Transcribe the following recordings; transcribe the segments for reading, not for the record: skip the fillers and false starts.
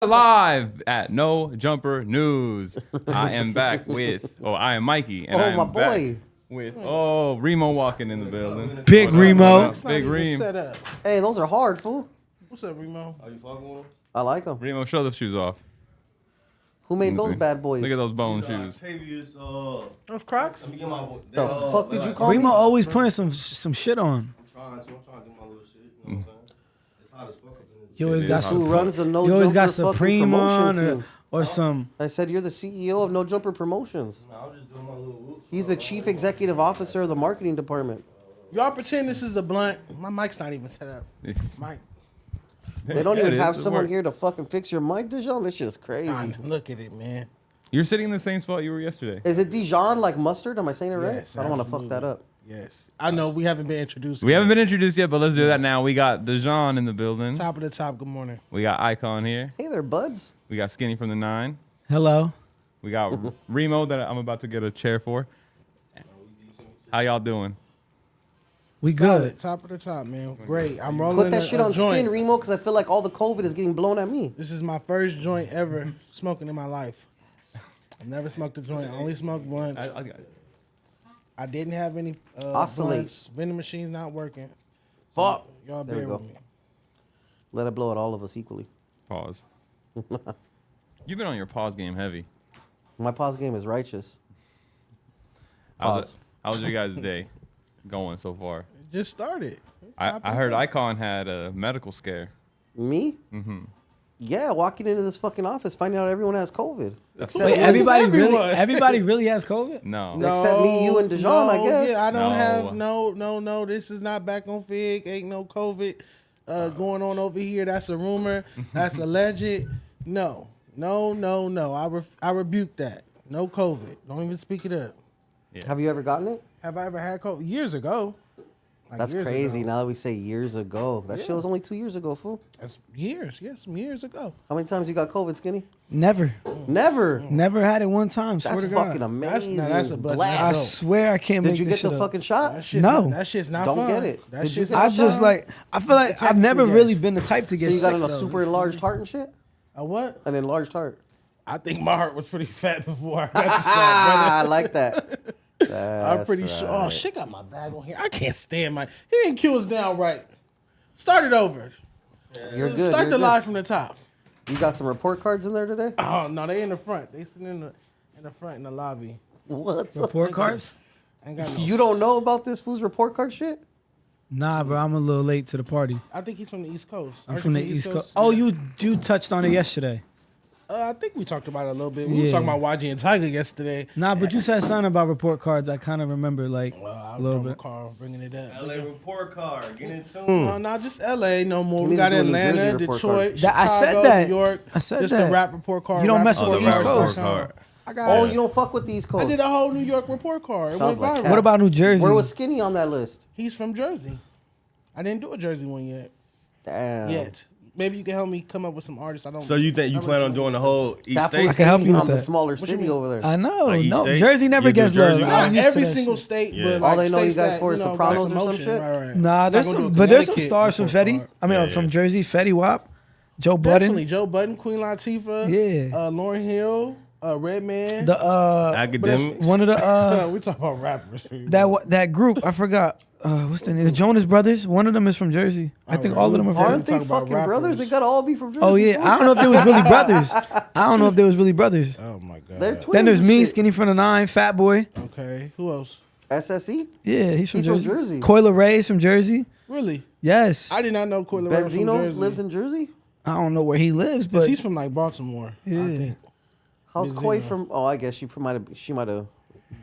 Live at No Jumper News. I am back with, I am Mikey, and I am my boy. back with, Remo walking in the building. Big Remo. Big Remo. Set up. Hey, those are hard, fool. What's up, Remo? Are you fucking with him? I like them. Remo, show the shoes off. Who made those bad boys? Look at those bone shoes. Octavius, Those Crocs? let me get my The fuck did you call Remo me? always putting some shit on. I'm trying to get my little shit. You know what I'm saying? It's hot as fuck up in this. You always It got is. Who some. runs the No You always Jumper got fucking Supreme on promotion team? or some. I said you're the CEO of No Jumper Promotions. Nah, I'm just doing my little whoops. He's the chief executive officer of the marketing department. Y'all pretend this is the blunt. My mic's not even set up. Mic. They don't Yeah, even it have is. It someone works. here to fucking fix your mic, Dijon. This shit is crazy. Look at it, man. You're sitting in the same spot you were yesterday. Is it Dijon like mustard? Am I saying it right? Yes, I don't want to fuck absolutely. that up. Yes. I know we haven't been introduced. We yet. haven't been introduced yet, but let's do that now. We got Dejan in the building. Top of the top. Good morning. We got Icon here. Hey there, buds. We got Skinny from the 9. Hello. We got Remo that I'm about to get a chair for. How y'all doing? We Solid. good. Top of the top, man. Great. I'm rolling Put that a shit on joint. spin, Remo, because I feel like all the COVID is getting blown at me. This is my first joint ever smoking in my life. I've never smoked a joint. I only smoked once. I didn't have any Oscillate. blunts. Vending machine's not working. Fuck. Y'all There we bear go. with me. Let it blow at all of us equally. Pause. You've been on your pause game heavy. My pause game is righteous. How's your guys' day going so far? It just started. It's top of I the heard top. Icon had a medical scare. Me? Mm-hmm. Yeah, walking into this fucking office, finding out everyone has COVID. Except Wait, me. everybody really has COVID? No. Except me, you, and Dijon, I guess. Yeah, I don't No. have no. This is not back on Fig. Ain't no COVID going on over here. That's a rumor. That's alleged. No. I rebuke that. No COVID. Don't even speak it up. Have you ever gotten it? Have I ever had COVID? Years ago. Like That's years crazy. ago. Now that we say years ago. That shit was only 2 years ago, fool. That's years. Yes, some years ago. How many times you got COVID, Skinny? Never. Never. Never had it one time. Swear That's to God. fucking amazing. That's a blessing. Blast. I No. swear I can't Did make you this get the shit up. fucking shot? No. That shit's not Don't fun. get it. That Did you shit's get not I just fun. like, I feel like I've never yes. really been the type to get So you got sick. a though. super enlarged heart and shit? A what? An enlarged heart. I think my heart was pretty fat before I got the shot, Ah, I brother. like that. I'm pretty sure. Oh, shit got my bag on here. I can't stand my. He didn't cue us down right. Start it over. You're good. Start you're the good. live from the top. You got some report cards in there today? Oh no, they in the front. They sitting in the front in the lobby. What's up? Report cards? Ain't got no. You don't know about this fool's report card shit? Nah, bro, I'm a little late to the party. I think he's from the East Coast. I'm Aren't from you the East Coast. Oh, you touched on it yesterday. I think we talked about it a little bit. We was Yeah. talking about YG and Tiger yesterday. Nah, but you said something about report cards. I kind of remember, like, I a little don't bit. recall bringing it up. LA report card. Get in tune. No, just LA. No more. He We needs got to do a New Atlanta, Jersey report Detroit, card. That- I said Chicago, that. New York. I said just that. the rap report card. You don't rap mess with report the East card. Coast. I got. Oh, you don't fuck with the East Coast. I did a whole New York report card. It Sounds went like viral. cap. What about New Jersey? Where was Skinny on that list? He's from Jersey. I didn't do a Jersey one yet. Damn. Yet. Maybe you can help me come up with some artists. I don't. So you think you plan on doing the whole East That State? fool's can help you hating with on the that. smaller you city mean? over there. I know. Like East No, State? Jersey never You do gets Jersey love. one? I'm used every to that single shit. state, Yeah. but All like they know you states guys that, for is got Sopranos or some promotion. shit? Right. Nah, there's Not gonna some, do a but there's some Connecticut stars from report Fetty. card. I mean, Yeah, from yeah. Jersey, Fetty Wap, Joe Definitely Budden, Joe Budden, Queen Latifah, Yeah. Lauryn Hill, Redman. the Academics. one of the we talk about rappers. that group. I forgot. What's the name? The Jonas Brothers. One of them is from Jersey. I think all of them are from. Aren't they talk about fucking rappers. brothers? They gotta all be from Jersey. Oh yeah, fool. I don't know if they was really brothers. I don't know if they was really brothers. Oh my god. They're twins. Then there's and me, shit. Skinny from the 9, Fat Boy. Okay. Who else? SSE? Yeah, he's from He's from Jersey. Jersey. Coyle Ray's from Jersey. Really? Yes. I did not know Coyle Ray was from Benzino Jersey. lives in Jersey? I don't know where he lives, 'Cause but he's from like Baltimore. Yeah. I think. How's Benzino. Koi from? Oh, I guess she might have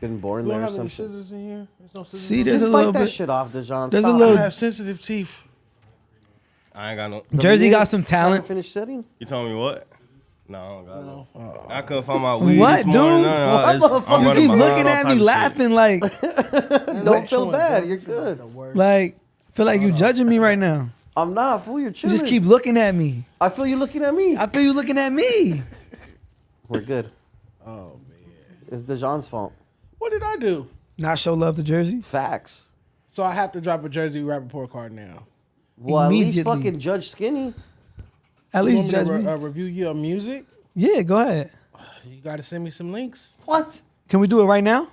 been born We don't there or have some any shit. scissors in here. There's no scissors. See, in there's Just a bite little that bit. shit off, Dejan. There's a Stop. I little- have sensitive teeth. I ain't got no. Jersey got some Haven't talent. finished setting. You told me what? No, I don't got No. no. I couldn't find my weed What, this morning. dude? No, What, it's- motherfucker? I'm You running Keep behind looking all at types me, of shit. laughing like, Don't feel bad. You're good. like, feel like you judging me right now. I'm not, fool. You're You chilling. just keep looking at me. I feel you looking at me. I feel you looking at me. We're good. Oh man. It's Dejan's fault. What did I do? Not show love to Jersey. Facts. So I have to drop a Jersey rap report card now. Well, at least Immediately. fucking Judge Skinny. At You least want me judge to me. review your music? Yeah, go ahead. You got to send me some links. What? Can we do it right now?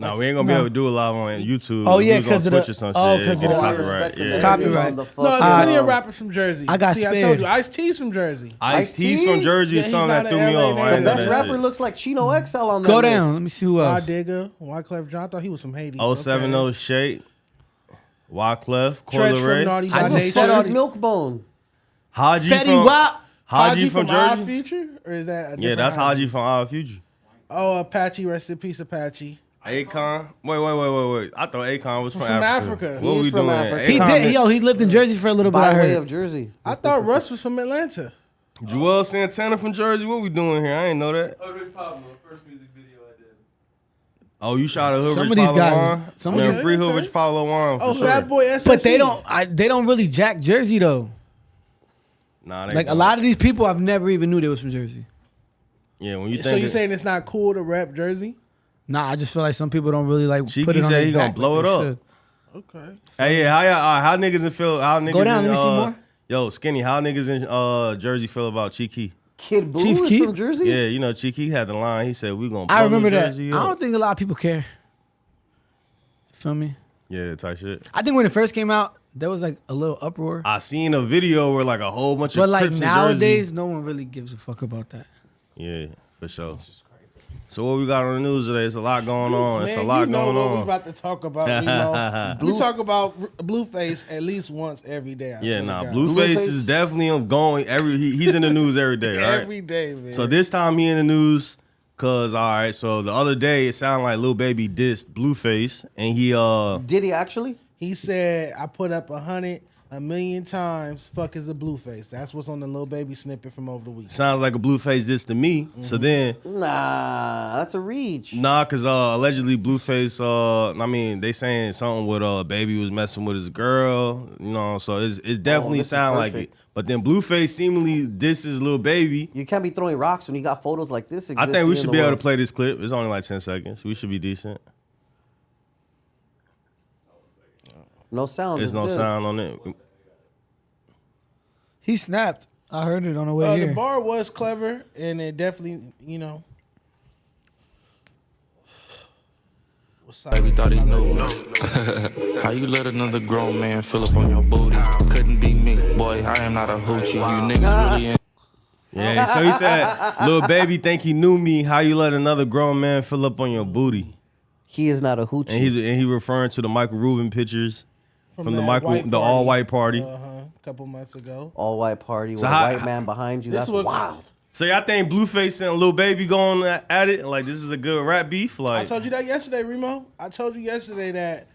No, we ain't gonna be able to do it live on YouTube. Oh, yeah, We was on 'cause of the- Twitch or some oh, shit. 'cause It's of the- I copyright. respect the Yeah. name Copyright. on the No, fucking, there's plenty of rappers from Jersey. I got See, I spared. told you, Ice-T's from Jersey. Ice-T's from Jersey Yeah, is he's something not that threw an me LA off. I native. ain't The know best that rapper shit. looks like Chino XL on that Go list. down. Let me see who else. Digga, Wyclef Jean. I thought he was from Haiti. 070 Shake, Wyclef, Treach from Coileray, Naughty I by just So said Nature. is Milkbone. Haji Fetty from Wap. Haji from Odd Jersey. Future? Or is that a Yeah, different that's Haji from Odd Future. Oh, Apache. Rest in peace, Apache. Akon. Wait. I thought Akon was from From Africa. Africa. What He we is from doing? Africa. He Akon did. He lived in Jersey for a little bit. I By way heard. of Jersey. I thought Russ was from Atlanta. Joel Santana from Jersey. What we doing here? I ain't know that. Hood Pablo, first music video I did. Oh, you shot a Hood Some Rich of these Pablo guys- Juan? some of Man, these- free Hood Rich Pablo Juan. Oh, for sure. Fat Boy SSE. But they don't really jack Jersey though. Nah, they Like a don't. lot of these people, I've never even knew they was from Jersey. Yeah, when you So think you saying it's not cool to rap Jersey? Nah, I just feel like some people don't really like Cheeky put it on said their he gonna back blow like it they up. should. Okay. Hey, yeah, how niggas in Phil? How niggas Go down, in, let me see more. Yo, Skinny, how niggas in Jersey feel about Cheeky? Kid Boo Chief is Keef? from Jersey? Yeah, you know, Cheeky had the line. He said, "We gonna." I blow remember New that. Jersey I up." don't think a lot of people care. Feel me? Yeah, type shit. I think when it first came out, there was like a little uproar. I seen a video where like a whole bunch of But like Crips in nowadays, Jersey. no one really gives a fuck about that. Yeah, for sure. So what we got on the news today? It's a lot going on. It's Man, a lot you know going what we on. about to talk about, Remo. We talk about Blueface at least once every day. I Yeah, swear to nah, God. Blueface Blueface- is definitely going he's in the news every day, right? Every day, man. So this time he in the news cause all right, so the other day it sounded like Lil Baby dissed Blueface and he Did he actually? He said, I put up 100,000,000 times, fuck is a Blueface. That's what's on the Lil Baby snippet from over the weekend. sounds like a Blueface diss to me. So then Nah, that's a reach. nah, cause allegedly Blueface I mean they saying something with Baby was messing with his girl, you know, so it's definitely this is sound like it. perfect. But then Blueface seemingly disses Lil Baby. You can't be throwing rocks when you got photos like this. I think existing we in should the be able to world. play this clip. It's only like 10 seconds. We should be decent. No sound. There's is no good. sound on it. He snapped. I heard it on the way The here. bar was clever, and it definitely, Baby thought he knew me. How you let another grown man fill up on your booty? Couldn't be me, boy. I am not a hoochie. You niggas really in. Yeah, so he said, Lil Baby think he knew me. How you let another grown man fill up on your booty? He is not a hoochie. And he referring to the Michael Rubin pictures from the that white the party. all white party. A couple months ago. All white party with So a how- white man behind you. This That's was- wild. So y'all think Blueface and Lil Baby going at it? Like this is a good rap beef? I Like told you that yesterday, Remo. I told you yesterday that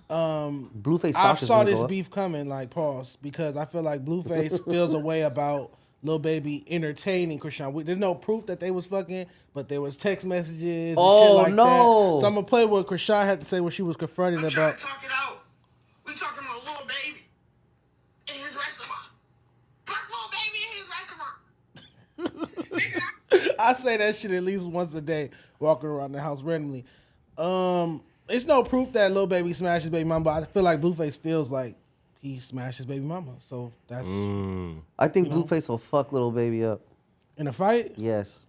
Blueface I stock is saw gonna this go up. beef coming, like pause, because I feel like Blueface feels a way about Lil Baby entertaining Krishan. There's no proof that they was fucking, but there was text messages and Oh, shit like no. that. So I'm gonna play what Krishan had to say when she was confronted I'm trying about. to talk it out. We talking about Lil Baby in his restaurant. Fuck Lil Baby in his restaurant. Nigga, I say that shit at least once a day, walking around the house randomly. It's no proof that Lil Baby smashed his baby mama, but I feel like Blueface feels like he smashed his baby mama. So that's I think Blueface will fuck little baby up. in a fight. Yes.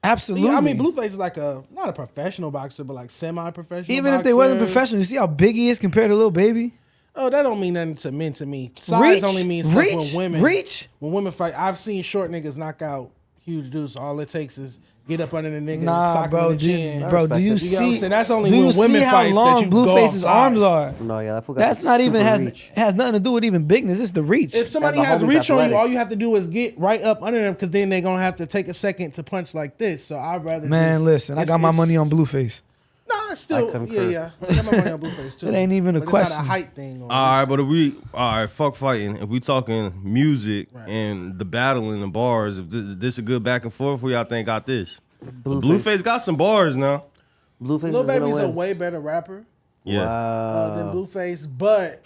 Absolutely. I mean, Blueface is like not a professional boxer, but like semi-professional. Even if they wasn't boxer. professional, you see how big he is compared to Lil Baby? Oh, that don't mean nothing to men. To me, size only means fuck reach, when women reach. When women fight, I've seen short niggas knock out huge dudes. All it takes is get up under the nigga, and Nah, sock him bro, in the chin. bro. Do you respect it. You get what I'm see? saying? That's only do when you women see how fights that long you go Blueface's off arms size. are? No, yeah, that fool got That's not even super has reach. has nothing to do with even bigness. It's the reach. If somebody And the has homie's reach on you, athletic. all you have to do is get right up under them, because then they're gonna have to take a second to punch like this. So I'd rather Man, just- listen, I got my money on Blueface. Nah, it's still I concur. yeah. I got my money on Blueface too. It ain't even a But It's question. not a height thing. Or all right, but fuck fighting. If we talking music and the battle in the bars, if this a good back and forth, who y'all think got this? Blueface got some bars now. Blueface Lil is gonna Baby's a win. way better rapper Yeah. than Blueface, but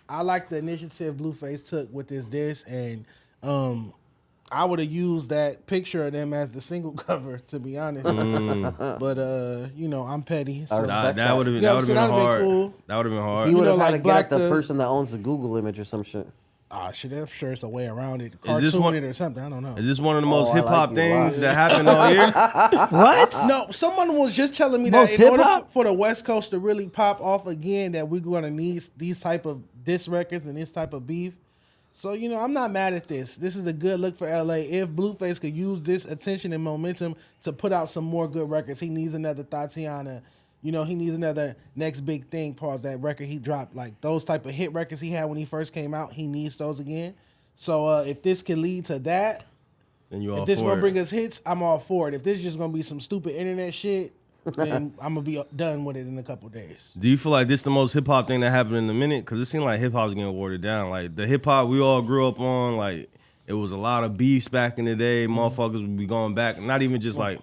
I like the initiative Blueface took with this, and I would have used that picture of them as the single cover, to be honest. But I'm petty. So. respect That would have Yeah, been so that'd been hard. cool. That would have been hard. He would have know, had like to get at Black the the- person that owns the Google image or some shit. Shit, I'm sure it's a way around it. Is this Cartoon it or something. I don't know. Is this one of the most I hip hop like you a lot. things that happened on here? What? No, someone was just telling me Most that in order hip-hop? for the West Coast to really pop off again, that we're going to need these type of diss records and this type of beef. So, you know, I'm not mad at this. This is a good look for LA. If BlueFace could use this attention and momentum to put out some more good records, he needs another Tatiana. You know, he needs another next big thing. Pause that record he dropped. Like those type of hit records he had when he first came out, he needs those again. So if this can lead to that, And you all if this for gonna it. bring us hits, I'm all for it. If this is just gonna be some stupid internet shit, then I'm gonna be done with it in a couple days. Do you feel like this the most hip hop thing that happened in a minute? Because it seemed like hip hop's getting watered down. Like the hip hop we all grew up on, like it was a lot of beefs back in the day. Motherfuckers would be going back, not even just like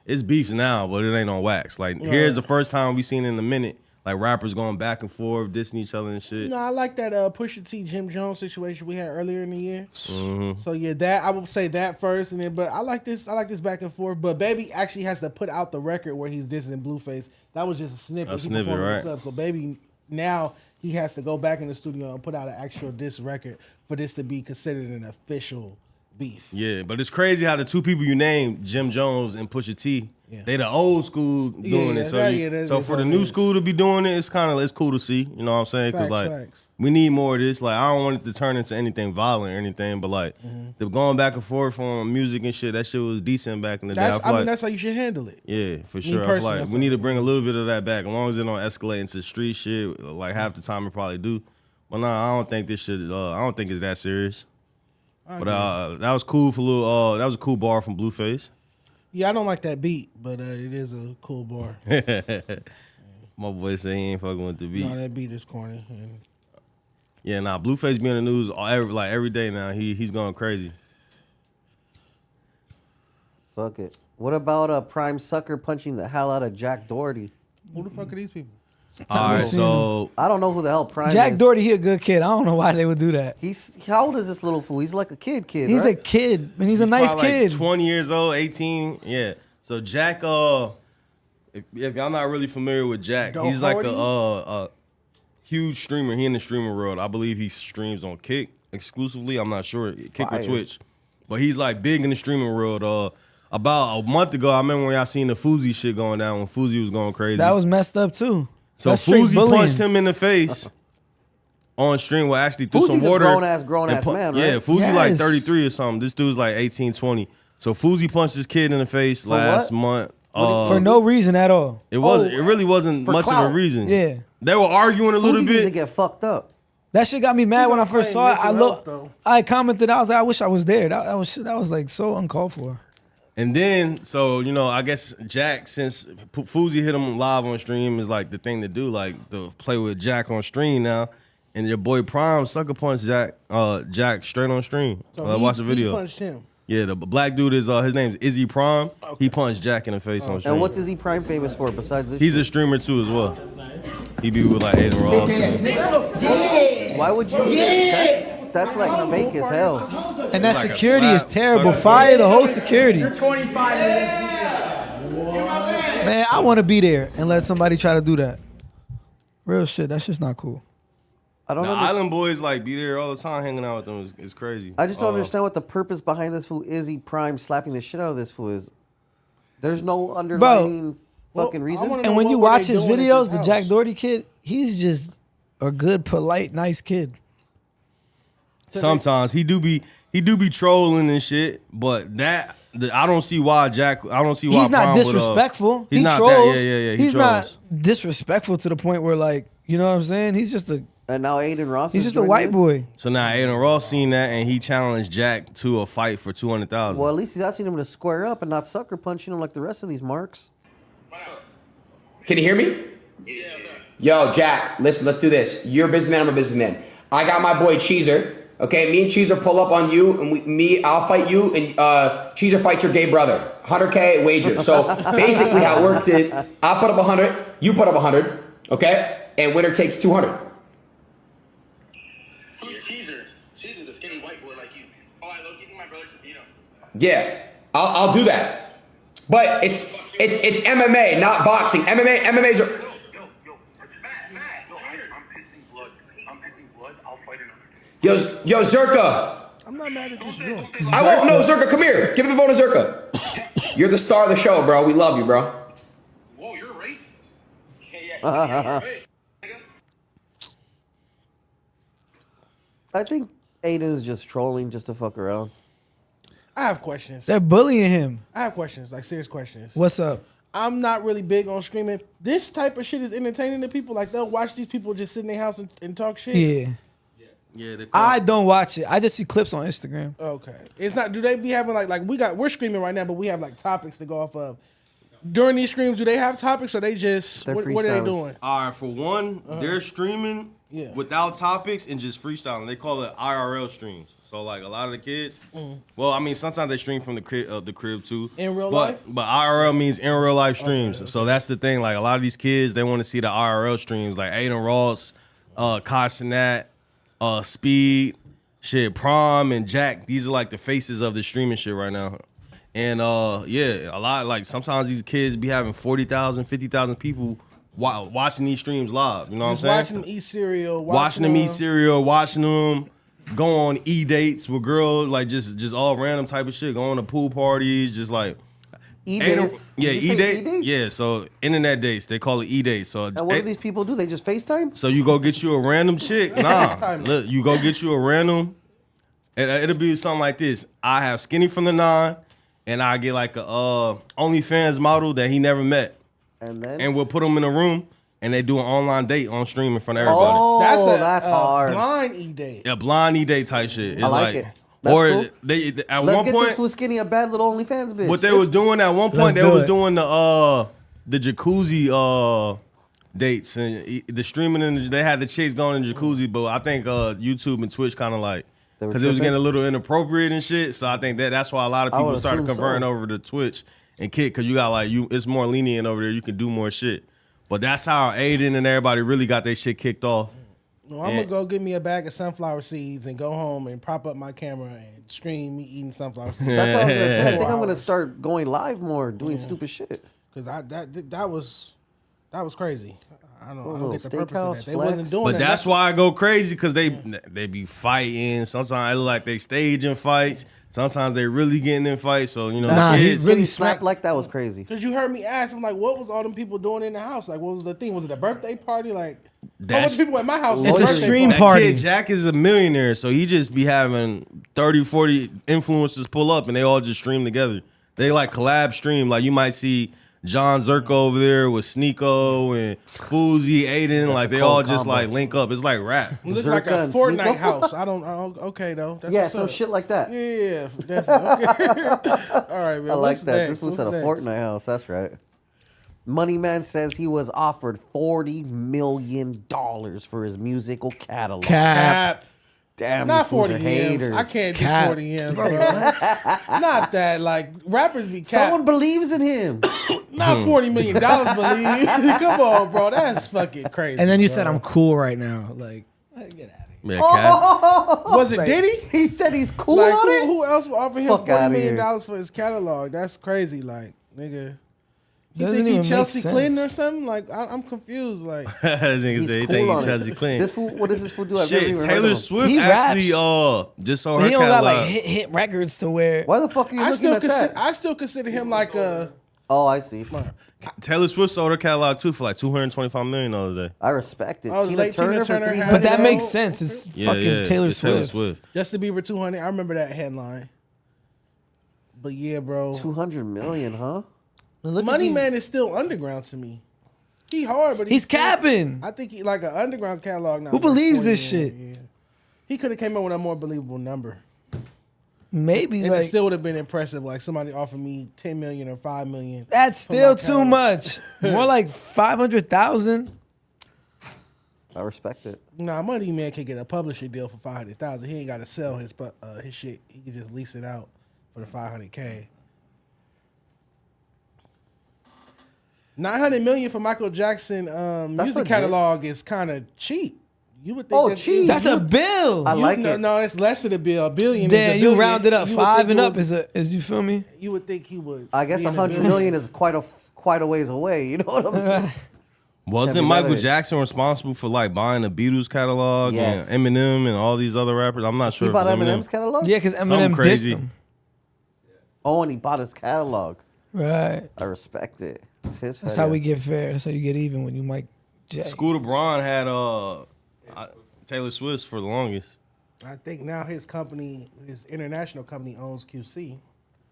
it's beefs now, but it ain't on wax. Like here's the first time we seen in a minute, like rappers going back and forth, dissing each other and shit. No, I like that Pusha T Jim Jones situation we had earlier in the year. So yeah, that I would say that first, and then but I like this back and forth. But Baby actually has to put out the record where he's dissing BlueFace. That was just a snippet. A He snippet, performed in the right. club. So Baby now he has to go back in the studio and put out an actual diss record for this to be considered an official beef. Yeah, but it's crazy how the two people you named, Jim Jones and Pusha T, Yeah. they the old school doing Yeah, it. So, that- you- yeah, that- so that's for the what it new is. school to be doing it, it's cool to see. You know what I'm saying? Because Facts, like facts. we need more of this. Like I don't want it to turn into anything violent or anything, but like the going back and forth on music and shit, that shit was decent back in the day. That's I feel like, that's how you should handle it. yeah, for sure. I feel personally, like that's we need how- to bring a little bit of that back. As long as it don't escalate into street shit, like half the time it probably do. But nah, I don't think this shit. I don't think it's that serious. But that was cool for little. That was a cool bar from BlueFace. Yeah, I don't like that beat, but it is a cool bar. My boy say he ain't fucking with the beat. No, that beat is corny. And Yeah, nah, BlueFace be in the news every day now. He's going crazy. Fuck it. What about Prime Sucker punching the hell out of Jack Doherty? who the fuck are these people? All right, seen so I don't know who the hell Prime Jack is. Doherty, he a good kid. I don't know why they would do that. How old is this little fool? He's like a kid. He's right? a kid, and he's a nice probably kid. like 20 years old, 18. Yeah. So Jack, if y'all not really familiar with Jack, he's like a huge streamer. He in the streamer world. I believe he streams on Kick exclusively. I'm not sure, Kick Fire. or Twitch, but he's like big in the streaming world. About a month ago, I remember when y'all seen the Fuzi shit going down when Fuzi was going crazy. That was messed up too. So That's straight Fuzi bullying. punched him in the face on stream. Well, actually threw Fuzi's some a water. grown-ass and man, Yeah, right? Fuzi like Yes. 33 or something. This dude's like 18, 20. So Fuzi punched his kid in the face last what? month. For no reason at all. It wasn't. It really wasn't for much of clout. a reason. Yeah. They were arguing a little Fuzi needs to bit. get fucked up. That shit got me mad when I first saw it. mental health, though. I commented. I was like, I wish I was there. That was like so uncalled for. And then, so, you know, I guess Jack, since Fuzi hit him live on stream, is like the thing to do, like to play with Jack on stream now. And your boy Prime sucker punched Jack straight on stream. So Watch the he video. punched him. Yeah, the black dude is his name's Izzy Prime. He punched Jack in the face on stream. And what's Izzy Prime famous for besides this? He's shit? a streamer too as well. He be with like Aiden Ross. Why would you? That's like fake as hell. And that Like a security is slap. terrible. Sucker. Fire the whole security. Man, I want to be there and let somebody try to do that. Real shit. That's just not cool. I don't The understand. Island Boys like be there all the time hanging out with them. It's crazy. I just don't understand what the purpose behind this fool Izzy Prime slapping the shit out of this fool is. There's no underlying fucking I reason. wanna And know when what you were they watch his doing at videos, his the house? Jack Doherty kid, he's just a good, polite, nice kid. Sometimes he do be trolling and shit, but I don't see why Jack. I don't see why He's not Prime would, disrespectful. he's He not trolls. that. Yeah. He's trolls. not disrespectful to the point where, like, you know what I'm saying? He's just a And now Aiden Ross. he's is just a joining white in? boy. So now Aiden Ross seen that and he challenged Jack to a fight for 200,000. Well, at least he's asking him to square up and not sucker punching him like the rest of these marks. Can you hear me? Yo, Jack, listen, let's do this. You're a businessman, I'm a businessman. I got my boy Cheezer. Okay, me and Cheezer pull up on you, and I'll fight you, and Cheezer fights your gay brother. 100K wager. So basically, how it works is I put up 100, you put up 100, okay, and winner takes 200. Who's Cheezer? Cheezer's a skinny white boy like you. Oh, I low-key think my brother should beat him. Yeah, I'll do that. But it's MMA, not boxing. MMA's are. Yo, Matt, yo, I'm pissing blood. I'll fight another day. Yo, Zerka. I'm not mad at this joint. I won't. No, Zerka, come here. Give me the phone to Zerka. You're the star of the show, bro. We love you, bro. Whoa, you're right. Yeah. I think Aiden's just trolling just to fuck around. I have questions. They're bullying him. I have questions, like serious questions. What's up? I'm not really big on streaming. This type of shit is entertaining to people. Like they'll watch these people just sit in their house and talk shit. Yeah. Yeah, I don't watch it. I just see clips on Instagram. Okay. It's not. Do they be having like we're streaming right now, but we have like topics to go off of. During these streams, do they have topics or they just what are they doing? All right, for one, they're streaming without topics and just freestyling. They call it IRL streams. So like a lot of the kids, well, I mean sometimes they stream from the crib too. In real life? But IRL means in real life streams. Okay. So that's the thing. Like a lot of these kids, they want to see the IRL streams. Like Aiden Ross, Kai Cenat, Speed, shit, Prom and Jack. These are like the faces of the streaming shit right now. And yeah, a lot like sometimes these kids be having 40,000, 50,000 people watching these streams live. You know what I'm saying? Watching them eat cereal. Watching them eat cereal. Watching them go on dates with girls, like just all random type of shit. Going to pool parties, just like E-dates? Yeah, E-dates? E-dates. Yeah, so internet dates. They call it E-dates. So And what do these people do? They just FaceTime? So you go get you a random chick. Nah, look, you go get you a random. It'll be something like this. I have Skinny from the 9, and I get like a OnlyFans model that he never met, and we'll put them in a room. And they do an online date on stream in front of everybody. Oh, that's hard. Blind e-date. Yeah, blind e-date type shit. It's I like it. That's or cool. they at Let's one get point, this fool Skinny a bad little OnlyFans bitch. what they were doing at one point, they was doing the jacuzzi dates and the streaming, and they had the chicks going in the jacuzzi. But I think YouTube and Twitch kind of like because it was getting a little inappropriate and shit. So I think that's why a lot of people started converting over to Twitch and Kick because you got like it's more lenient over there. You can do more shit. But that's how Aiden and everybody really got their shit kicked off. No, I'm gonna go get me a bag of sunflower seeds and go home and prop up my camera and stream me eating sunflower seeds. That's what I was gonna say. I think I'm gonna start going live more, doing stupid shit. Because that was crazy. I don't get the purpose steakhouse of that. They wasn't doing But that. that's why I go crazy because they be fighting. Sometimes it look like they staging fights. Sometimes they really getting in fights. So you know, He's really snapped like that was crazy. Because you heard me ask him like, what was all them people doing in the house? Like, what was the thing? Was it a birthday party? Like, what was the people at my house? It's a stream that party. Kid Jack is a millionaire, so he just be having 30, 40 influencers pull up, and they all just stream together. They like collab stream. Like you might see John Zerko over there with Sneeko and Fousey, Aiden, like they all just like link up. It's like rap. It looks like a Fortnite house. Okay though. That's some shit like that. Yeah, definitely. Okay. All right, man. I like What's that. next? This was What's at a next? Fortnite house. That's right. Money Man says he was offered $40 million for his musical catalog. Cap. Damn, Not you fools 40 are M's. haters. I can't do 40 M's, bro. Not that. Like, rappers be cap. Someone believes in him. Not $40 million believe. Come on, bro. That's fucking crazy. And then you bro. said I'm cool right now. Like, get out of here. Yeah, Cat. Was it Diddy? He said he's cool Like, on it? who else would offer him Fuck outta $40 million here. for his catalog? That's crazy. Like, nigga. You Doesn't think he even make Chelsea sense. Clinton or something? Like, I'm confused. Like, This nigga He's say he cool think on he Chelsea it. Clean. This fool, what does this fool do? I've never Shit, even heard of Taylor him. Swift He actually raps. just saw But her he don't got catalog. like hit records to where. Why the fuck are you looking at that? I still consider him like a. Oh, I see. Taylor Swift sold her catalog too for like $225 million the other day. I respect it. Oh, Tina late Tina Turner for Turner 300. had But that it. makes sense. It's fucking Taylor it's Swift. Justin Bieber 200. I remember that headline. But yeah, bro. 200 million, huh? Money Man is still underground to me. He hard, but He's capping. I think he like an underground catalog now. Who believes this shit? Yeah. He could have came up with a more believable number. Maybe And it like still would have been impressive. Like somebody offered me 10 million or 5 million. that's for still my too catalog. much. More like 500,000. I respect it. Nah, Money Man can get a publishing deal for 500,000. He ain't got to sell his shit. He can just lease it out for the 500K. 900 million for Michael Jackson music legit. catalog is kind of cheap. You would think Oh, cheap. That's a bill. I like no, it. No, it's less than a bill. A billion. Damn, is a you billion. round it up. You would 5 think and he up would- is you feel me? You would think he would. I guess be in the 100 billion. million is quite a ways away. You know what I'm saying? Wasn't be Michael better. Jackson responsible for like buying the Beatles catalog Yes. and Eminem and all these other rappers? I'm not sure. He if bought it was Eminem's catalog? Yeah, because Something Eminem dissed crazy. him. Oh, and he bought his catalog. Right. I respect it. It's his That's fat how ass. we get fair. That's how you get even when you Mike J. Scooter Braun had Taylor Swift for the longest. I think now his company, his international company, owns QC.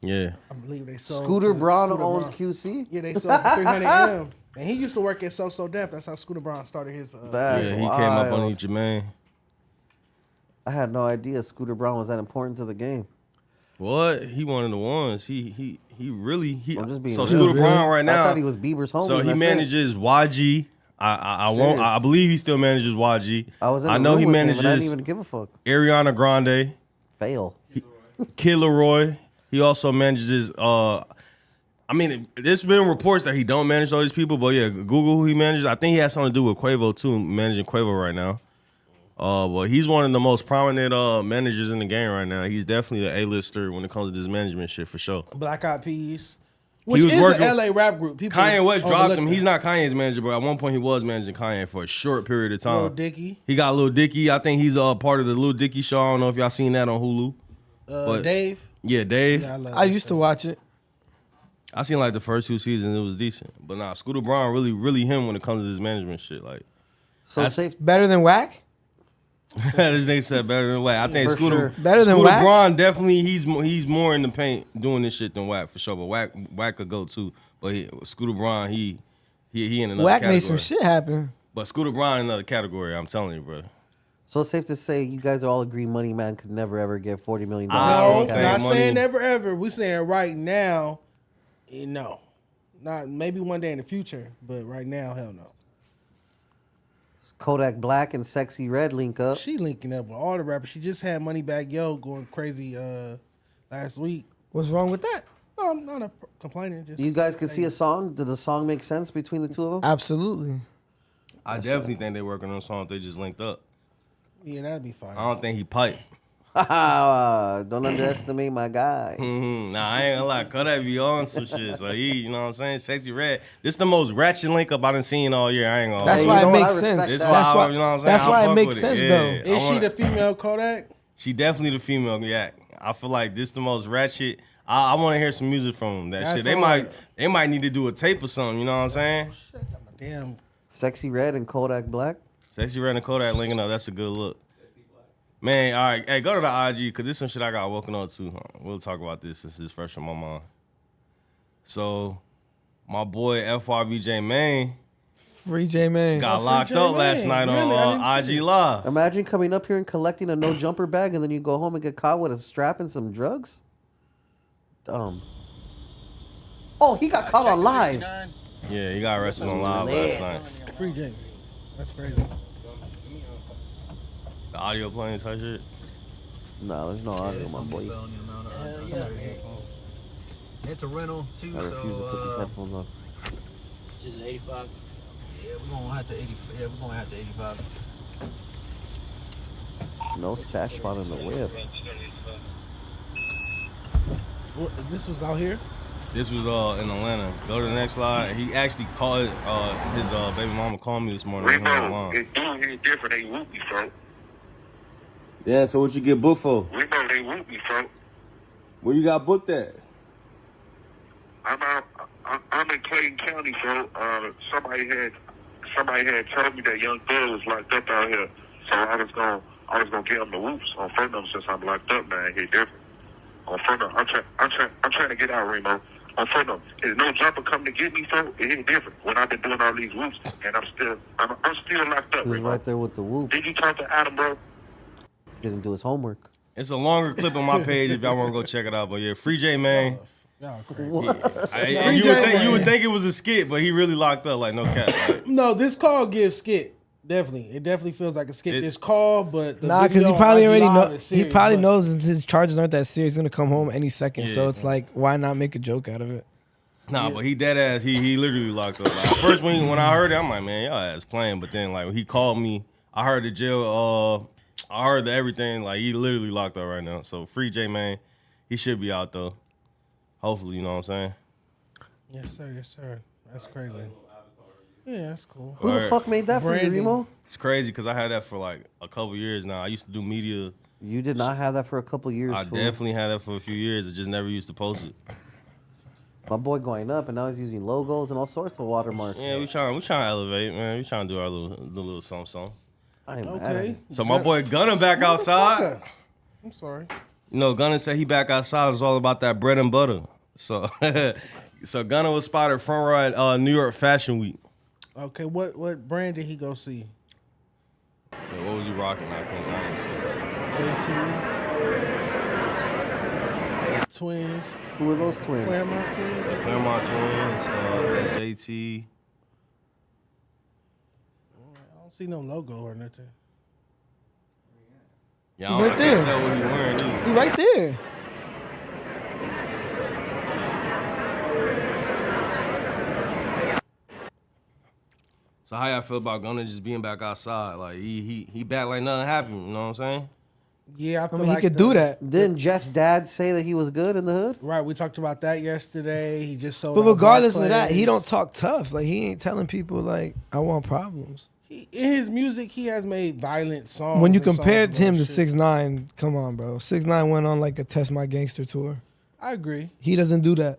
Yeah. I believe they sold. Scooter to Braun Scooter owns Braun. QC? Yeah, they sold for 300M. And he used to work at So Def. That's how Scooter Braun started his. That's Yeah, he came up wild. on Jermaine. I had no idea Scooter Braun was that important to the game. What? He one of the ones. He really I'm just being so real. Scooter Really? Braun right now. I thought he was Bieber's homie. So and he that's it. manages YG. I Serious? believe he still manages YG. I was in I the know room he with him, manages and I didn't even give a fuck. Ariana Grande, Fail. Kid Leroy. He also manages. I mean, there's been reports that he don't manage all these people, but yeah, Google who he manages. I think he has something to do with Quavo too, managing Quavo right now. But he's one of the most prominent managers in the game right now. He's definitely an A-lister when it comes to this management shit for sure. Black Eyed Peas, which was is working- an LA rap group. People Kanye West dropped overlook him. that. He's not Kanye's manager, but at one point he was managing Kanye for a short period of time. Lil Dicky, He got Lil Dicky. I think he's a part of the Lil Dicky show. I don't know if y'all seen that on Hulu. But- Dave. Yeah, Dave. Yeah, I love I that. used to watch it. I seen like the first 2 seasons. It was decent. But nah, Scooter Braun really him when it comes to this management shit. Like, So That's- safe. Better than Whack? this nigga said better than Wack. I think For Scooter sure. Better than Scooter Wack? Braun definitely he's more in the paint doing this shit than Wack for sure. But Wack could go too. But Scooter Braun he in another Whack category. made some shit happen. But Scooter Braun in another category. I'm telling you, bro. So it's safe to say you guys all agree Money Man could never ever get $40 million. I No, don't for his think not catalog. money- saying never ever. We saying right now, no. Not maybe one day in the future, but right now, hell no. Kodak Black and Sexy Red link up. She linking up with all the rappers. She just had Moneybagg Yo going crazy last week. What's wrong with that? No, I'm not complaining. Just You guys could see a song. Did the song make sense between the two of them? Absolutely. I definitely think they're working on a song if they just linked up. Yeah, that'd be fine. I don't think he piped. Don't underestimate my guy. Nah, I ain't gonna lie. Kodak be on some shit. So he, you know what I'm saying? Sexy Red. This the most ratchet link up I done seen all year. I ain't gonna That's Hey, lie. why you it know what? makes I respect sense. This that. That's why, why, you know what I'm saying? that's I why it fuck makes with sense, Yeah. though. I Is she wanna- the female Kodak? She definitely the female. Yeah, I feel like this the most ratchet. I want to hear some music from them. That That's shit. They all might right. they might need to do a tape or something. You know what I'm saying? Damn. Sexy Red and Kodak Black. Sexy Red and Kodak linking up. That's a good look. Man, all right. Hey, go to the IG because this some shit I got woken up to. We'll talk about this since it's fresh on my mind. So, my boy FYBJ Main Free J Man. got Free locked J up last Mane. night Really? I on didn't see IG this. Live. Imagine coming up here and collecting a no jumper bag, and then you go home and get caught with a strap and some drugs. Dumb. Oh, he got caught on live. Yeah, he got arrested on live last night. Free J. That's crazy. The audio playing type shit. No, there's no audio, my boy. It's a rental too. I refuse to put these headphones on. Just an 85. Yeah, we're gonna have to 80. Yeah, we're gonna have to 85. No stash spot in the whip. What, this was out here? This was in Atlanta. Go to the next slide. He actually called his baby mama called me this morning. when he was on the line. It's doing here different. They whoop me, folks. Yeah, so what you get booked for? We know they whoop me, folks. Where you got booked at? I'm in Clayton County, so somebody had told me that young girl was locked up out here. So I was gonna give him the whoops on front of him since I'm locked up now. He different. On front of him, I'm trying to get out, Remo. On front of him, there's no jumper coming to get me, folks. It ain't different. When I've been doing all these whoops, and I'm still locked up, He was Remo. right there with the whoop. Did you talk to Adam, bro? Didn't do his homework. It's a longer clip on my page if y'all want to go check it out. But yeah, Free J Man. Y'all crazy. You would think it was a skit, but he really locked up like no cap. Like, No, this call gives skit. Definitely. It definitely feels like a skit. This call, but the Nah, because video he probably on IG already Live know. is He serious, probably but- knows since his charges aren't that serious. He's gonna come home any second. Yeah. So it's like, why not make a joke out of it? nah, but he dead ass. He literally locked up. Like, at first when I heard it, I'm like, man, y'all ass playing. But then like when he called me, I heard the jail. I heard the everything. Like he literally locked up right now. So Free J Man, he should be out though. Hopefully, you know what I'm saying. Yes, sir. Yes, sir. That's crazy. Yeah, that's cool. Who the fuck made that for you, Branding. Remo? It's crazy because I had that for like a couple years now. I used to do media. You did not have that for a couple years. I fool. definitely had that for a few years. I just never used to post it. My boy going up, and now he's using logos and all sorts of watermarks. Yeah, we trying to elevate, man. We trying to do our little something. I ain't mad at Okay. it. So my boy Gunna back outside. I'm sorry. You know, Gunna said he back outside. It's all about that bread and butter. So, so Gunna was spotted front row at New York Fashion Week. Okay, what brand did he go see? Yeah, what was he rocking? I didn't see it. JT. The twins. Who are those twins? Claremont twins. The Claremont Twins, that's JT. I don't see no logo or nothing. Yeah, He's I right can't there. tell what he wearing either. He right there. So how y'all feel about Gunna just being back outside? Like he back like nothing happened. You know what I'm saying? Yeah, I I feel mean, like he could do that. Didn't Jeff's dad say that he was good in the hood? Right, we talked about that yesterday. He just sold. But out regardless of that, he Barclays. don't talk tough. Like he ain't telling people like I want problems. In his music, he has made violent songs. When you and songs compared him to about shit. 6ix9ine, come on, bro. 6ix9ine went on like a Test My Gangster tour. I agree. He doesn't do that.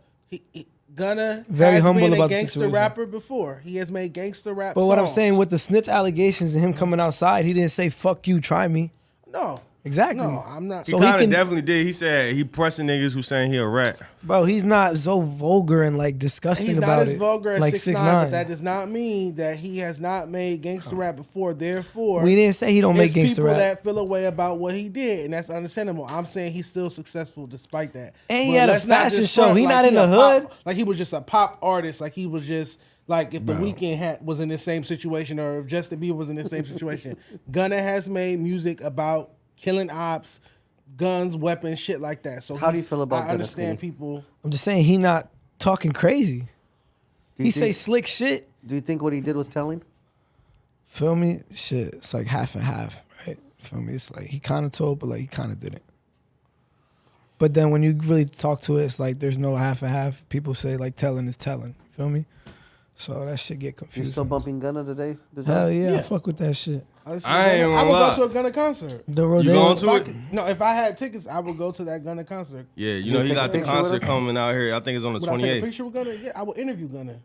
Gunna Very has humble been about a the gangster situation. rapper before. He has made gangster rap. But what I'm songs. saying with the snitch allegations and him coming outside, he didn't say "fuck you, try me." No, Exactly. no, I'm not. He So kind of can- definitely did. He said he pressing niggas who saying he a rat. Bro, he's not so vulgar and like disgusting He's about not as it. vulgar as like 6ix9ine, but that does not mean that he has not made gangster rap before. Therefore, We didn't say he don't make it's gangster people rap. that feel a way about what he did, and that's understandable. I'm saying he's still successful despite that. And he But had a let's not fashion just show. front He like not in a the pop- hood. like he was just a pop artist. Like he was just like if the Weeknd was in the same situation, or if Justin Bieber was in the same situation. Gunna has made music about killing ops, guns, weapons, shit like that. So How do you feel about I Gunna, understand Skinny? people. I'm just saying he not talking crazy. Do He you say think, slick shit. do you think what he did was telling? Feel me? Shit, it's like half and half, right? Feel me? It's like he kind of told, but like he kind of didn't. But then when you really talk to it, it's like there's no half and half. People say like telling is telling. Feel me? So that shit get You confusing. still bumping Gunna today? Hell yeah, Yeah. I fuck with that shit. I ain't I gonna would lie. go to a Gunna concert. The You Rodeo. going If to I it? could- no, if I had tickets, I would go to that Gunna concert. Yeah, you You know he take a got the picture with concert him? coming out here. I think it's on the Would I take a 28th. picture with Gunna? Yeah, I would interview Gunna.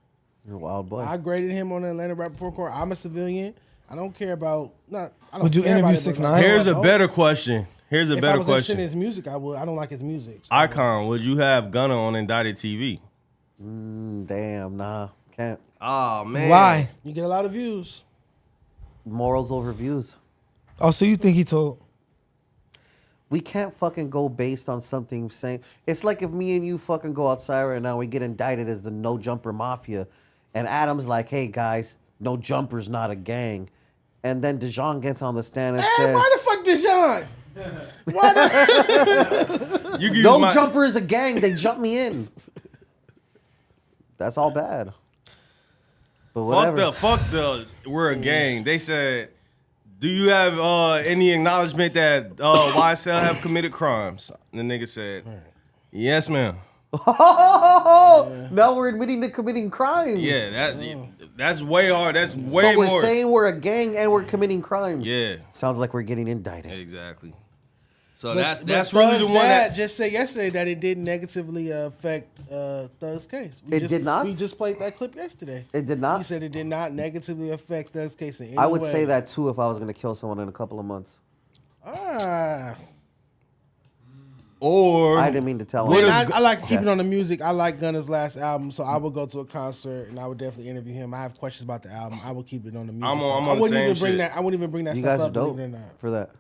You're a wild boy. I graded him on the Atlanta Rap Report Card. I'm a civilian. I don't care about not. I don't Would you care about interview it, but 6ix9ine? like, Here's a oh, better question. Here's a If I better was interested in question. his music, I would. I don't like his music. So Icon, would you have Gunna on Indicted TV? Damn, nah. Can't. Oh man. Why? you get a lot of views. Morals over views. Oh, so you think he told? We can't fucking go based on something saying. It's like if me and you fucking go outside right now, we get indicted as the No Jumper Mafia, and Adam's like, "Hey guys, No Jumper's not a gang," and then Dijon gets on the stand and Hey, says, why the fuck Dijon? Why the You can use "No my- Jumper is a gang. They jump me in." That's all bad. But whatever. Fuck the we're a gang. They said, do you have any acknowledgement that YSL have committed crimes? And the nigga said, yes, ma'am. Now we're admitting to committing crimes. Yeah, that's way hard. That's way So we're more. saying we're a gang and we're committing crimes. Yeah. Sounds like we're getting indicted. Exactly. So But that's really the Thug's one dad that just said yesterday that it didn't negatively affect Thug's case. We It just- did not? We just played that clip yesterday. It did not? He said it did not negatively affect Thug's case in any I would way. say that too if I was going to kill someone in a couple of months. or I didn't mean to tell Man, him. I like to keep it on the music. I like Gunna's last album, so I would go to a concert and I would definitely interview him. I have questions about the album. I would keep it on the music. I'm on I wouldn't the even same bring shit. that. I wouldn't even bring that You stuff guys are up. dope Believe it or not. for that.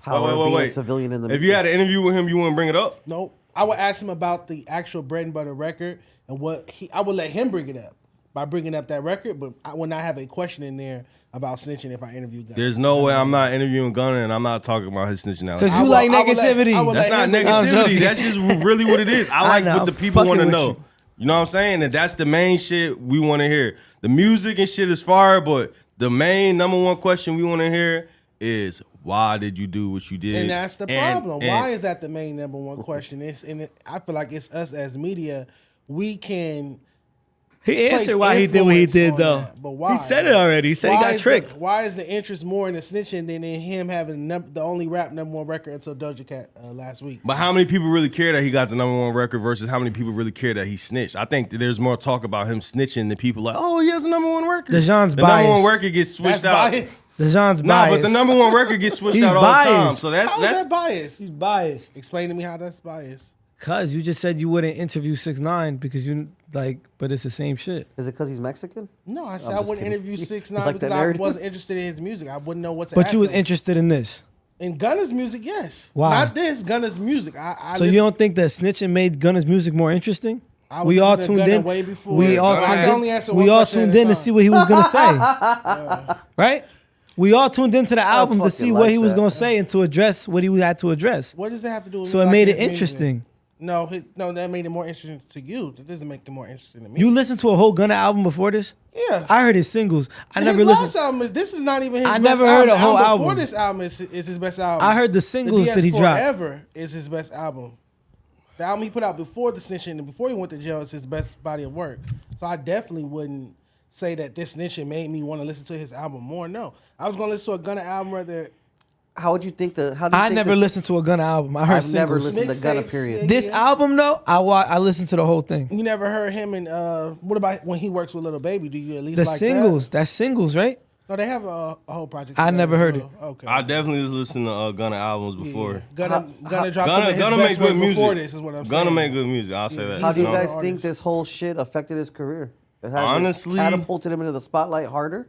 Power of being a civilian in the if you had an interview with him, you wouldn't bring it up? Nope. I would ask him about the actual Bread and Butter record and what I would let him bring it up by bringing up that record, but I would not have a question in there about snitching if I interviewed Gunna. There's no way I'm not interviewing Gunna and I'm not talking about his snitching out. Because I you will- like I will let- negativity. I will That's let not him bring it I'm up. joking. negativity. That's just really what it is. I like know, what the I'm people fucking want to with know. you. You know what I'm saying? And that's the main shit we want to hear. The music and shit is fire, but the main number one question we want to hear is why did you do what you did? And that's the problem. and- Why is that the main number one question? I feel like it's us as media. We can He answered place why he did what he influence did on though. that, but why? He said it already. He said he got tricked. Why is the interest more in the snitching than in him having the only rap #1 record until Doja Cat last week? But how many people really care that he got the #1 record versus how many people really care that he snitched? I think that there's more talk about him snitching than people like, oh, he has a #1 record. Dejan's the biased. #1 record gets switched That's out. biased. Dejan's Nah, biased. but the #1 record gets switched He's out all the time. biased. So How is that's that biased? He's biased. Explain to me how that's biased. Cause you just said you wouldn't interview 6ix9ine because you like, but it's the same shit. Is it because he's Mexican? No, I said I'm I just wouldn't kidding. interview 6ix9ine Like because that I narrative? wasn't interested in his music. I wouldn't know what to But ask you was him. interested in this. In Gunna's music, yes. Why? Not this, Gunna's music. So you don't think that snitching made Gunna's music more interesting? I was We all listening to tuned Gunna in. way before. We all I tuned can only in. answer We one all question tuned at a in to time. see what he was gonna say. Right? We all tuned into the album to fucking see what like he was that. gonna say and to address what he had to address. What does that have to do with So me it liking made it his music? interesting. No, that made it more interesting to you. That doesn't make it more interesting to me. You listened to a whole Gunna album before this? Yeah. I heard his singles. I never his listened. last album is, this is not even his I best never album. heard a The whole album before album. this album is his best album. I heard the singles that he dropped. Forever is his best album. The album he put out before the snitching and before he went to jail is his best body of work. So I definitely wouldn't say that this snitching made me want to listen to his album more. No. I was going to listen to a Gunna album rather. How would you think I never listened to a Gunna album. I heard I've never singles. listened to Gunna, Mixtapes, period. yeah. This album though, I listened to the whole thing. You never heard him and what about when he works with Little Baby? Do you at least The like singles, that's singles, right? that? No, they have a whole project. I together never as heard well. Okay. I definitely listened to Gunna albums before. Gunna dropped some of his Gunna best make good work before music. this is what I'm saying. Gunna make good music. I'll say that. How do you You know? guys think this whole shit affected his career? It has Honestly- catapulted him into the spotlight harder.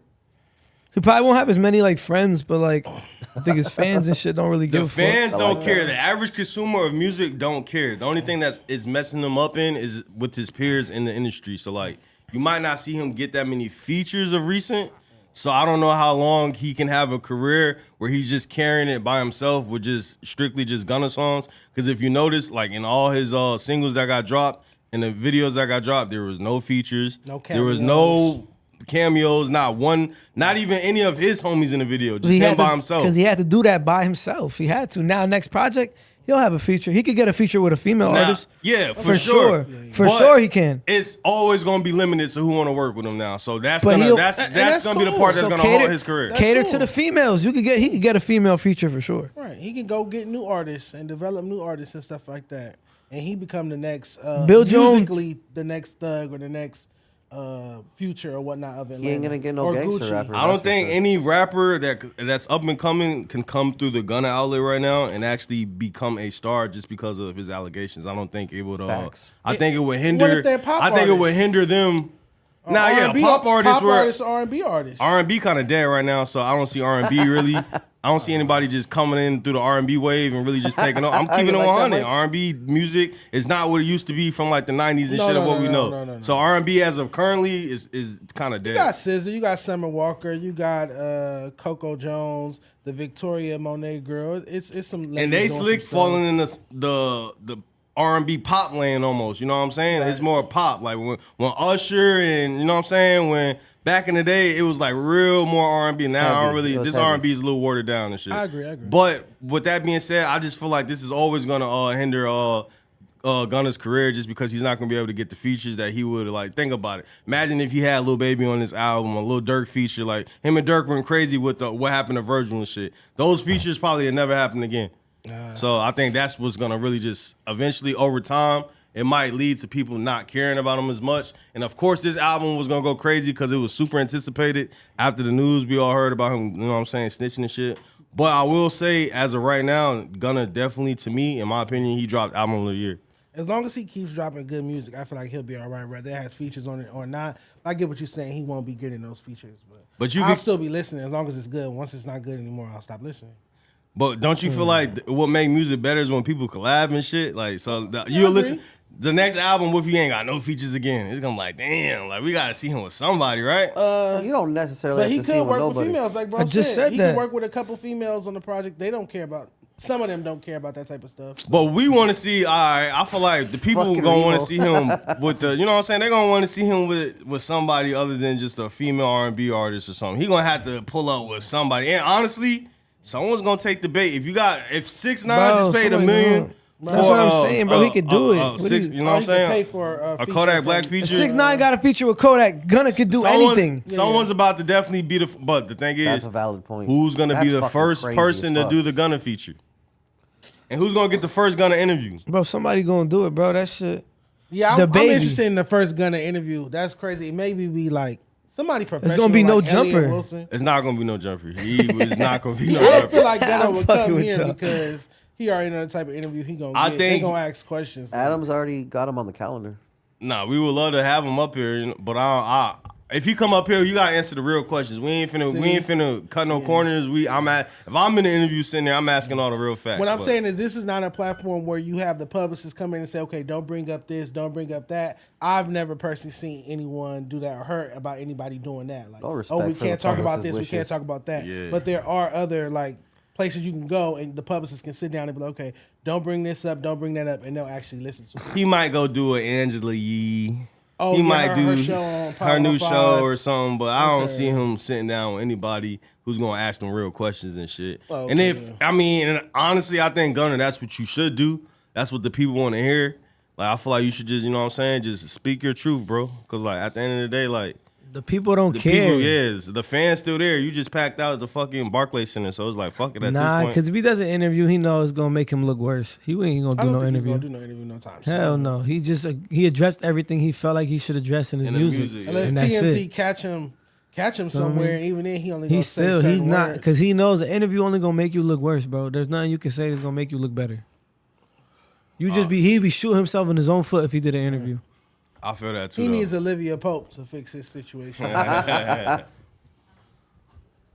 He probably won't have as many like friends, but like I think his fans and shit don't really give The a fuck. fans don't care. The average consumer of music don't care. The only thing that is messing them up is with his peers in the industry. So like, you might not see him get that many features of recent. So I don't know how long he can have a career where he's just carrying it by himself with just strictly just Gunna songs. Because if you notice, like in all his singles that got dropped and the videos that got dropped, there was no features. No There was cameos. no cameos. Not one. Not even any of his homies in the video. Just him by himself. Because he had to do that by himself. He had to. Now next project, he'll have a feature. He could get a feature with a female Now, artist. yeah, For for sure. sure. For But sure he can. It's always gonna be limited to who want to work with him now. So that's But gonna he'll- that's and that's gonna be the cool. part that's So gonna cater- halt his career. Cater cool. to the females. He could get a female feature for sure. Right. He can go get new artists and develop new artists and stuff like that. And he become the next Bill Jones- musically the next Thug or the next Future or whatnot of Atlanta. He ain't gonna get no Or gangster Gucci. rapper. I don't that's for think sure. any rapper that's up and coming can come through the Gunna outlet right now and actually become a star just because of his allegations. I don't think it would. Facts. I think it would What hinder. if they're pop I think it would artists? hinder them. Nah, yeah, R&B pop artists were R&B artists. R&B kind of dead right now, so I don't see R&B really. I don't see anybody just coming in through the R&B wave and really just taking off. I'm keeping it like that, 100. Mike? R&B music is not what it used to be from like the 90s and No, shit no, of what no, we no, know. no. So R&B as of currently is kind of dead. You got SZA, you got Summer Walker, you got Coco Jones, the Victoria Monet girl. It's some and ladies they doing slick some stuff. falling in the R&B pop lane almost. You know what I'm saying? It's more pop. Like when Usher and you know what I'm saying when. Back in the day, it was like real more R&B. Now I don't Heavy. really. It was This heavy. R&B is a little watered down and shit. I agree. But with that being said, I just feel like this is always gonna hinder Gunna's career just because he's not gonna be able to get the features that he would like. Think about it. Imagine if he had Lil Baby on this album, a Lil Durk feature. Like him and Durk went crazy with the what happened to Virgil and shit. Those features probably had never happened again. So I think that's what's gonna really just eventually over time. It might lead to people not caring about him as much. And of course, this album was gonna go crazy because it was super anticipated after the news. We all heard about him, you know what I'm saying, snitching and shit. But I will say, as of right now, Gunna definitely, to me, in my opinion, he dropped album of the year. As long as he keeps dropping good music, I feel like he'll be all right, whether it has features on it or not. I get what you're saying. He won't be getting those features. But you I'll can- still be listening as long as it's good. Once it's not good anymore, I'll stop listening. But don't you feel like what make music better is when people collab and shit? Like, so you'll listen. The next album, if you ain't got no features again, it's gonna be like, damn, like we gotta see him with somebody, right? You don't necessarily But have he to see him could with work with nobody. females, like bro I just said he that. can work with a couple females on the project. They don't care about. Some of them don't care about that type of stuff. But we want to see. All right, I feel like the people Fucking gonna want Remo. to see him with the. You know what I'm saying? They're gonna want to see him with somebody other than just a female R&B artist or something. He gonna have to pull up with somebody. And honestly, someone's gonna take the bait. If 6ix9ine Bro, just paid $1 somebody million gonna- That's what I'm saying, bro. He could do it. You know what I'm saying? Pay for a Kodak Black feature. 6ix9ine got a feature with Kodak. Gunna could do anything. Someone's about to definitely be but the thing is, that's a valid point. Who's gonna be the first crazy person as to do the Gunna feature? And who's gonna get the first Gunna interview? Bro, somebody gonna do it, bro. That shit. Yeah, The I'm baby. interested in the first Gunna interview. That's crazy. Maybe be like somebody professional. It's gonna be no like Elliot jumper. Wilson. It's not gonna be no jumper. He was not gonna be no I don't jumper. feel like Gunna I'm would fucking come with here y'all. because he already know the type of interview he gonna I get. think- They gonna ask questions. Adam's already got him on the calendar. Nah, we would love to have him up here, you know, but if you come up here, you gotta answer the real questions. We ain't finna cut no corners. If I'm in the interview sitting there, I'm asking all the real facts. What I'm saying is this is not a platform where you have the publicists come in and say, okay, don't bring up this, don't bring up that. I've never personally seen anyone do that or heard about anybody doing that. Like, No respect we for can't the talk about publicist's this, we can't wishes. talk about that. Yeah. But there are other like places you can go and the publicists can sit down and be like, okay, don't bring this up, don't bring that up, and they'll actually listen to it. He might go do an Angela Yee. Oh, He yeah, might do her show on Power her new 105. show or something, but I don't Okay. see him sitting down with anybody who's gonna ask them real questions and shit. Oh, And okay, if and honestly, I think Gunna, that's what you should do. That's what the people want to hear. Like I feel like you should just, you know what I'm saying, just speak your truth, bro. Cause like at the end of the day, like The people don't the care. people, the fans still there. You just packed out the fucking Barclays Center, so it's like fuck it at Nah, this point. because if he does an interview, he knows it's gonna make him look worse. He ain't gonna I do don't no think interview. he's gonna do no interview no time. Hell soon. no. He addressed everything he felt like he should address in his In the music. music, Unless And that's TMZ it. catch him somewhere, and even then he only gonna He's say still, certain he's not, words. because he knows the interview only gonna make you look worse, bro. There's nothing you can say that's gonna make you look better. You just he'd be shooting himself in his own foot if he did an interview. I feel that too. He though. needs Olivia Pope to fix his situation.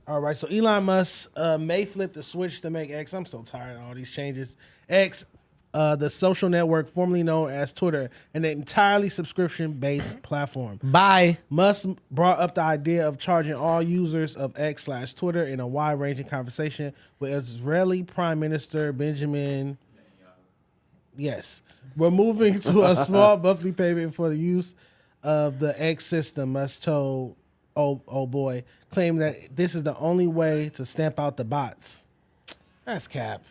All right, so Elon Musk may flip the switch to make X. I'm so tired of all these changes. X, the social network formerly known as Twitter, an entirely subscription-based platform. Bye. Musk brought up the idea of charging all users of X/Twitter in a wide-ranging conversation with Israeli Prime Minister Benjamin. Yes. We're moving to a small monthly payment for the use of the X system, Musk told oh boy, claim that this is the only way to stamp out the bots. That's cap.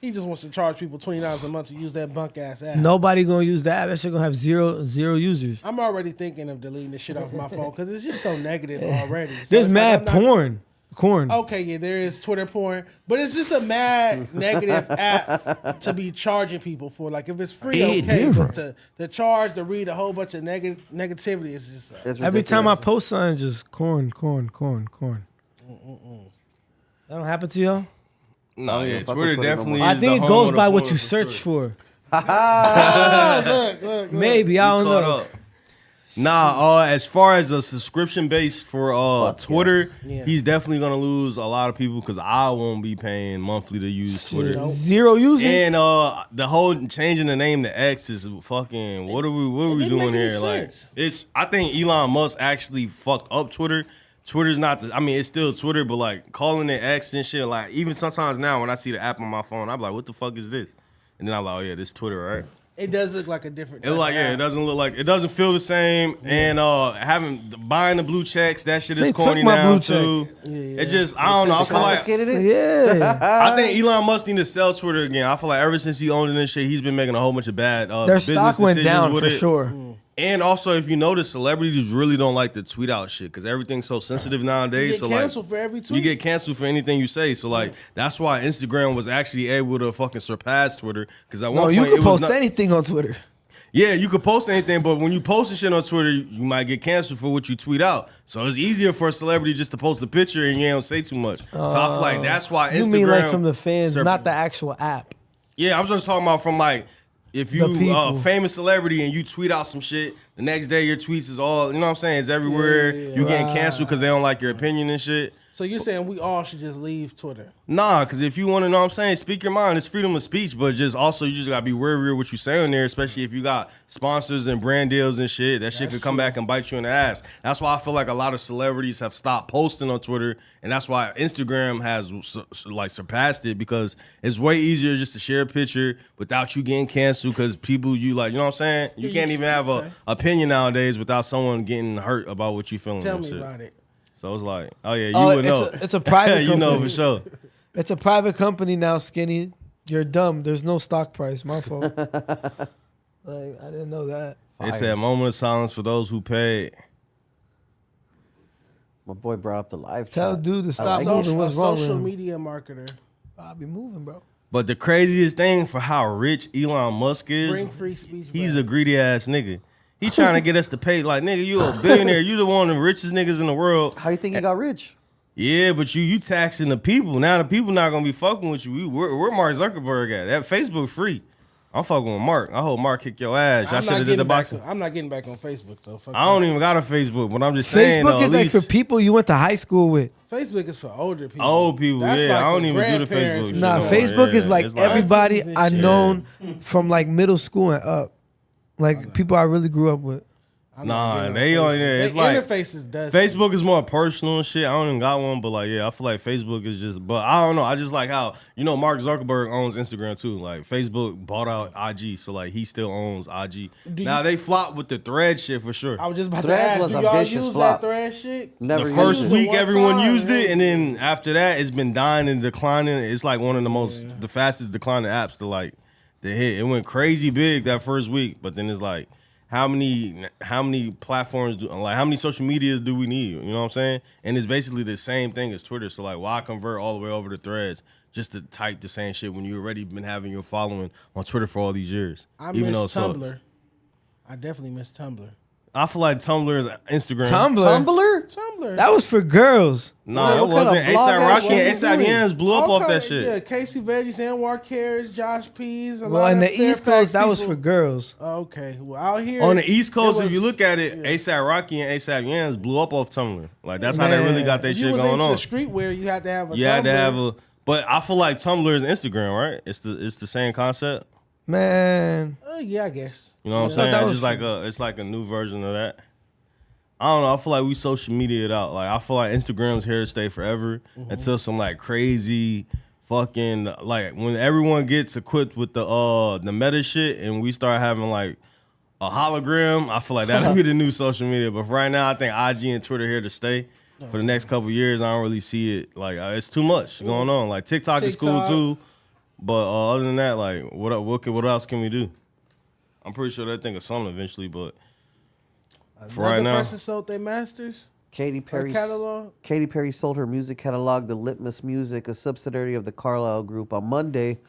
He just wants to charge people $20 a month to use that bunk ass app. Nobody gonna use that. That shit gonna have zero users. I'm already thinking of deleting this shit off my phone because it's just so negative already. So There's it's like mad I'm not- porn. Corn. Okay, yeah, there is Twitter porn, but it's just a mad negative app to be charging people for. Like, if it's free, okay, but to charge to read a whole bunch of negativity is just. It's Every time I ridiculous. post something, just corn. That don't happen to y'all? No, yeah, fuck Twitter with Twitter no definitely. more. I is think the it home goes of the by what porn you for search sure. for. Look. Maybe I don't Caught know. up. Nah, as far as a subscription base for Fuck Twitter, yeah. he's definitely gonna lose a lot of people because I won't be paying monthly to use Twitter. Nope. Zero users. And the whole changing the name to X is fucking. What are we didn't doing make any here? Like sense. I think Elon Musk actually fucked up Twitter. Twitter's not. I mean, it's still Twitter, but like calling it X and shit. Like even sometimes now when I see the app on my phone, I'm like, what the fuck is this? And then I'm like, oh yeah, this is Twitter, right? It does look like a different. It's like, yeah, it doesn't look like, it doesn't feel the same. And buying the blue checks, that shit is They took corny my now blue too. check. It just, I don't know. I feel like, Confiscated it? Yeah. I think Elon Musk need to sell Twitter again. I feel like ever since he owned it and shit, he's been making a whole bunch of bad Their business stock went decisions down with for it. sure. And also, if you notice, celebrities really don't like to tweet out shit because everything's so sensitive nowadays. You get so canceled like, for every tweet. you get canceled for anything you say. So like, that's why Instagram was actually able to fucking surpass Twitter. Because at No, one you point, can it was post anything on Twitter. Yeah, you could post anything, but when you post shit on Twitter, you might get canceled for what you tweet out. So it's easier for a celebrity just to post a picture and you don't say too much. So I feel like that's why Instagram. You mean like from the fans, not the actual app. Yeah, I'm just talking about from like if The you people. famous celebrity and you tweet out some shit, the next day your tweets is all, you know what I'm saying? It's everywhere. You getting canceled because they don't like your opinion and shit. So you're saying we all should just leave Twitter? Nah, because if you want to know what I'm saying, speak your mind. It's freedom of speech, but just also you just got to be wary of what you say on there, especially if you got sponsors and brand deals and shit. That shit could come back and bite you in the ass. That's why I feel like a lot of celebrities have stopped posting on Twitter, and that's why Instagram has like surpassed it because it's way easier just to share a picture without you getting canceled because people you like, you know what I'm saying? You can't even have a opinion nowadays without someone getting hurt about what you feeling. Tell and me shit. about it. So it's like, oh yeah, you would know. It's a private company. You know for sure. It's a private company now, Skinny. You're dumb. There's no stock price. My fault. Like, I didn't know that. They said moment of silence for those who paid. My boy brought up the live Tell chat. dude to stop like moving. What's wrong with Social him? media marketer. I'll be moving, bro. But the craziest thing for how rich Elon Musk is, Bring free speech he's back. a greedy ass nigga. He's trying to get us to pay. Like, nigga, you a billionaire. You the one of the richest niggas in the world. How you think he got rich? Yeah, but you taxing the people. Now the people not gonna be fucking with you. Where Mark Zuckerberg at? That Facebook free. I'm fucking with Mark. I hope Mark kick your ass. I should have did the boxing. I'm not getting back on Facebook though. Fuck I don't that. even got a Facebook, but I'm just saying. Facebook though, is at like for least people you went to high school with. Facebook is for older people. old people. That's Yeah, like I don't for even do the grandparents Facebook. and Nah, shit no more. Facebook is Yeah, like it's everybody aunties and I shit. known from like middle school and up. Like people I really grew up with. I'm not Nah, getting they on there. Their It's like interface is dusty. Facebook is more personal and shit. I don't even got one, but like, yeah, I feel like Facebook is just. But I don't know. I just like how Mark Zuckerberg owns Instagram too. Like Facebook bought out IG, so like he still owns IG. Now they flop with the thread shit for sure. I was just about to Threads ask, was do a y'all vicious use flop. that thread shit? Never The used first it. week One everyone time, used it, yeah. and then after that it's been dying and declining. It's like one of the fastest declining apps to hit. It went crazy big that first week, but then it's like how many platforms how many social medias do we need? You know what I'm saying? And it's basically the same thing as Twitter. So like why convert all the way over to Threads just to type the same shit when you already been having your following on Twitter for all these years? I Even though it miss sucks. Tumblr. I definitely miss Tumblr. I feel like Tumblr is Instagram. Tumblr. Tumblr. That was for girls. No, What it kind of wasn't. blog ASAP ass Rocky shit and was he ASAP doing? Yams blew up All off kinda- that shit. Yeah, Casey Veggies, Anwar Carrots, Josh Pease. Well, in the East Coast, that was for girls. Okay, well out here On the East Coast, it if you was- look at it, yeah. ASAP Rocky and ASAP Yams blew up off Tumblr. Like that's how they really got their If you shit was going into on. streetwear, you had to have a. You had to Tumblr. have a, but I feel like Tumblr is Instagram, right? It's the same concept. Man. Yeah, I guess. You know what I'm Yeah. saying? That It's was just it's like a new version of that. I don't know. I feel like we social media it out. Like I feel like Instagram's here to stay forever until some like crazy fucking like when everyone gets equipped with the meta shit and we start having like a hologram. I feel like that'll be the new social media. But for right now, I think IG and Twitter here to stay for the next couple years. I don't really see it. Like it's too much going on. Like TikTok is cool TikTok. too, but other than that, like what else can we do? I'm pretty sure they think of something eventually, but. For right now, person sold their masters. Katy Perry. catalog? Katy Perry sold her music catalog to Litmus Music, a subsidiary of the Carlyle Group. On Monday,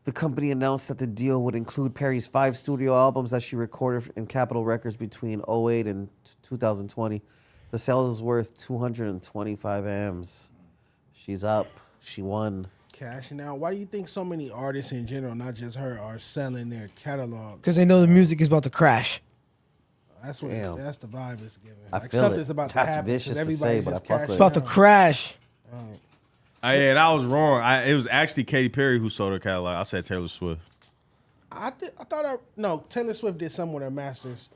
the company announced that the deal would include Perry's 5 studio albums that she recorded in Capitol Records between 2008 and 2020. The sales is worth 225 M's. She's up. She won. Cashing out. Why do you think so many artists in general, not just her, are selling their catalog? Because they know the music is about to crash. That's what. Damn. That's the vibe it's giving. I Like feel something's it. about to That's happen. 'cause vicious to everybody say, but just I fuck cashing with It's about to out. crash. yeah, that was wrong. It was actually Katy Perry who sold her catalog. I said Taylor Swift. No, Taylor Swift did some with her masters.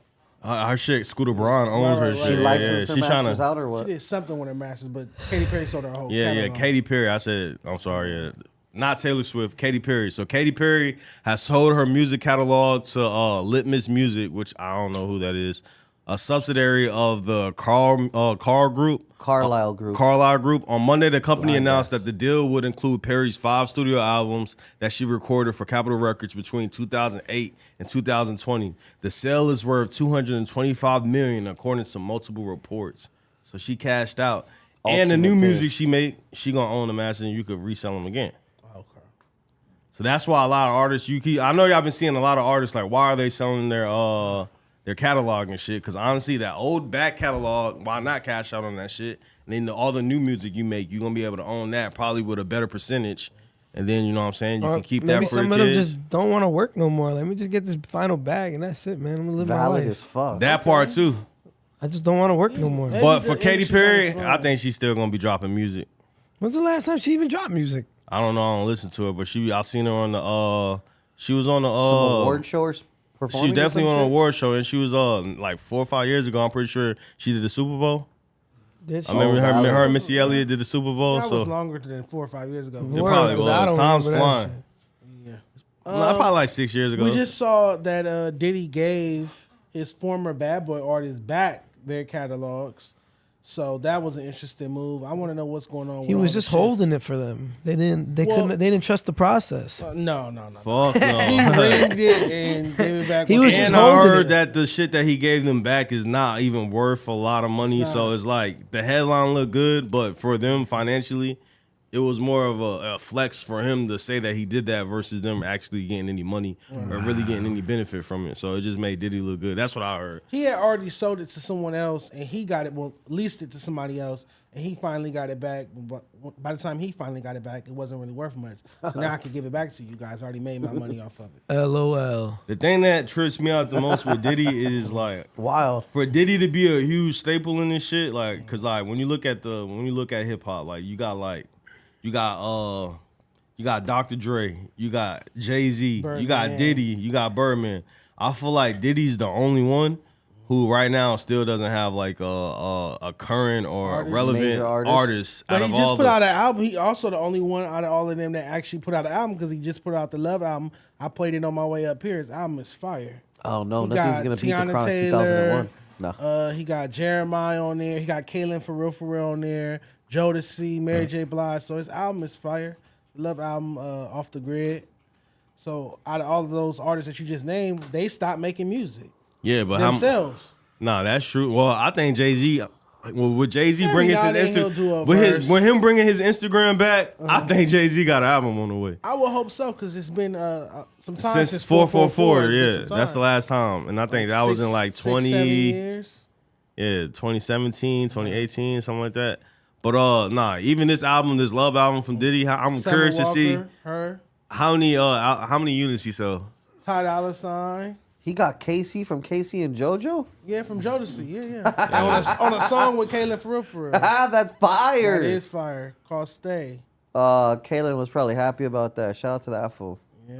Her shit, Scooter Braun owns her right, shit. She right. licensed her She's masters tryna- out or She what? did something with her masters, but Katy Perry sold her whole Yeah, catalog. Katy Perry. I said, I'm sorry, yeah. Not Taylor Swift, Katy Perry. So Katy Perry has sold her music catalog to Litmus Music, which I don't know who that is, a subsidiary of the Carlyle Group. Carlyle Group. On Monday, the company announced that the deal would include Perry's 5 studio albums that she recorded for Capitol Records between 2008 and 2020. The sale is worth $225 million, according to multiple reports. So she cashed out. And the new music she made, she gonna own the masters, and you could resell them again. Okay. So that's why a lot of artists I know y'all been seeing a lot of artists like, why are they selling their catalog and shit? Because honestly, that old back catalog, why not cash out on that shit? And then all the new music you make, you're gonna be able to own that probably with a better percentage. And then you know what I'm saying, you can keep that Maybe for some your of them kids. just don't want to work no more. Let me just get this final bag and that's it, man. I'm gonna live my Valid life. as fuck. That part too. I just don't want to work no more. But for the Katy industry Perry, is fun. I think she's still gonna be dropping music. When's the last time she even dropped music? I don't know, I don't listen to it, but I seen her on the she was on the Some award show or she performing. was definitely or some on an shit? award show, and she was like 4 or 5 years ago. I'm pretty sure she did the Super Bowl. Did she? I remember valid. her and Missy Elliott did the Super Bowl. That so was longer than 4 or 5 years ago. it Word, probably 'cause I was. don't Time's remember that flying. shit. Yeah. No, probably like 6 years ago. We just saw that Diddy gave his former Bad Boy artists back their catalogs. So that was an interesting move. I want to know what's going on. He with was all just the shit. holding it for them. They didn't. They Well- couldn't. They didn't trust the process. No. Fuck no. He rigged it and gave it back. He with was the- just And I holding heard it. that the shit that he gave them back is not even worth a lot of money. It's So not. it's like the headline looked good, but for them financially, it was more of a flex for him to say that he did that versus them actually getting any money or really getting any benefit from it. So it just made Diddy look good. That's what I heard. He had already sold it to someone else, and he got it. Well, leased it to somebody else, and he finally got it back. But by the time he finally got it back, it wasn't really worth much. So now I can give it back to you guys. I already made my money off of it. LOL. The thing that trips me out the most with Diddy is like Wild. for Diddy to be a huge staple in this shit, like, cause like when you look at hip hop, like you got Dr. Dre, you got Jay-Z, you got Birdman. Diddy, you got Birdman. I feel like Diddy's the only one who right now still doesn't have like a current or Artist. relevant Major artist. artist But out he of just all put the. out an album. He also the only one out of all of them that actually put out an album because he just put out the Love album. I played it on my way up here. His album is fire. Oh no, He nothing's got gonna beat the Tiana Chronic Taylor, 2001. No. He got Jeremiah on there. He got Kaylin for real on there. Jodeci, Mary J. Blige. So his album is fire. Love album, Off the Grid. So out of all of those artists that you just named, they stopped making music Yeah, but themselves. Nah, that's true. Well, I think Jay-Z. Well, with Jay-Z Every bringing his now and then he'll do a verse. when him bringing his Instagram back, I think Jay-Z got an album on the way. I would hope so because it's been some time Since since 444, It's been yeah, some that's the time. last time, and I think that was in like 7 years. 2017, 2018, something like that. But nah, even this album, this Love album from Diddy, I'm Summer curious to see Walker, her, how many units he sell. Ty Dolla $ign. He got Casey from Casey and JoJo. Yeah, from Jodeci. Yeah. on a song with Kaylin for real. Ah, that's fire. That is fire. Called Stay. Kaylin was probably happy about that. Shout out to that fool. Yeah.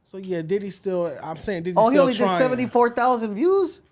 So yeah, Diddy still. I'm saying Diddy. Oh, he still only did trying. 74,000 views.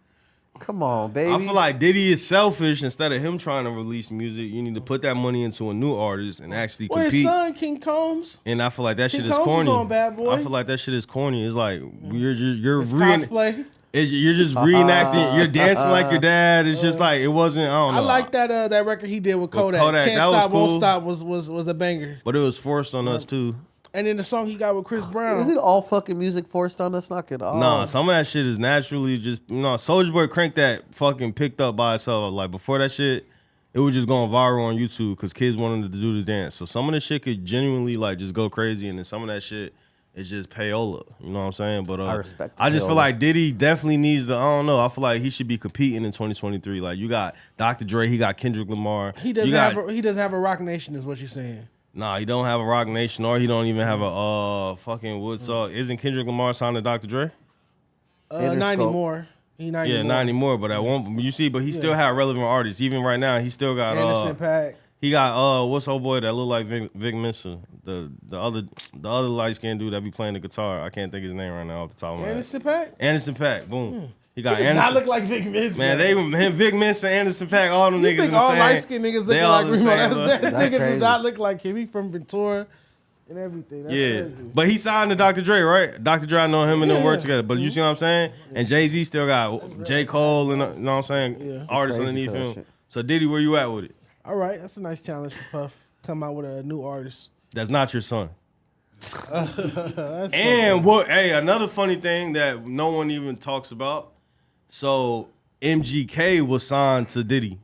Come on, baby. I feel like Diddy is selfish. Instead of him trying to release music, you need to put that money into a new artist and actually Well, his compete. son King Combs. And I feel like that King shit is Combs was corny. on Bad Boy. I feel like that shit is corny. It's like you're It's reenacting. cosplay. You're just reenacting. You're dancing like your dad. It's just like it wasn't. I don't know. I like that record he did with Kodak. Kodak, Can't that was Stop, Won't cool. Stop was a banger. But it was forced on us too. And then the song he got with Chris Brown. Is it all fucking music forced on us? Knock it off. Nah, some of that shit is naturally just Soulja Boy cranked that fucking picked up by itself. Like before that shit, it was just going viral on YouTube because kids wanted to do the dance. So some of the shit could genuinely like just go crazy, and then some of that shit is just payola. You know what I'm saying? But I respect I just payola. feel like Diddy definitely needs the. I don't know. I feel like he should be competing in 2023. Like you got Dr. Dre, he got Kendrick Lamar. He doesn't You got- have a Rock Nation, is what you're saying. Nah, he don't have a Rock Nation, or he don't even have a fucking what's isn't Kendrick Lamar signed to Dr. Dre? Interscope. 90 more. He 90 Yeah, more. 90 more, but at one you see, but he still had relevant artists. Even right now, he still got Anderson .Paak. he got what's old boy that look like Vic Mensa, the other light skinned dude that be playing the guitar. I can't think his name right now off the top of my head. Anderson .Paak. Anderson .Paak, boom. He got He does not Anderson. look like Vic Mensa. Man, him, Vic Mensa, Anderson .Paak, all them You niggas think in the all same. light skinned niggas they look all like in the Remo? same That look. nigga does crazy. not look like him. He from Ventura and everything. That's Yeah, crazy. but he signed to Dr. Dre, right? Dr. Dre, I know him and them Yeah. work together. But you see what I'm saying? And Jay-Z still got J. Cole and you know what I'm saying? Yeah. Artists Crazy underneath for that him. shit. So Diddy, where you at with it? All right, that's a nice challenge for Puff. Come out with a new artist. That's not your son. That's And what? Hey, another funny thing that no one even talks about. So MGK was signed to Diddy.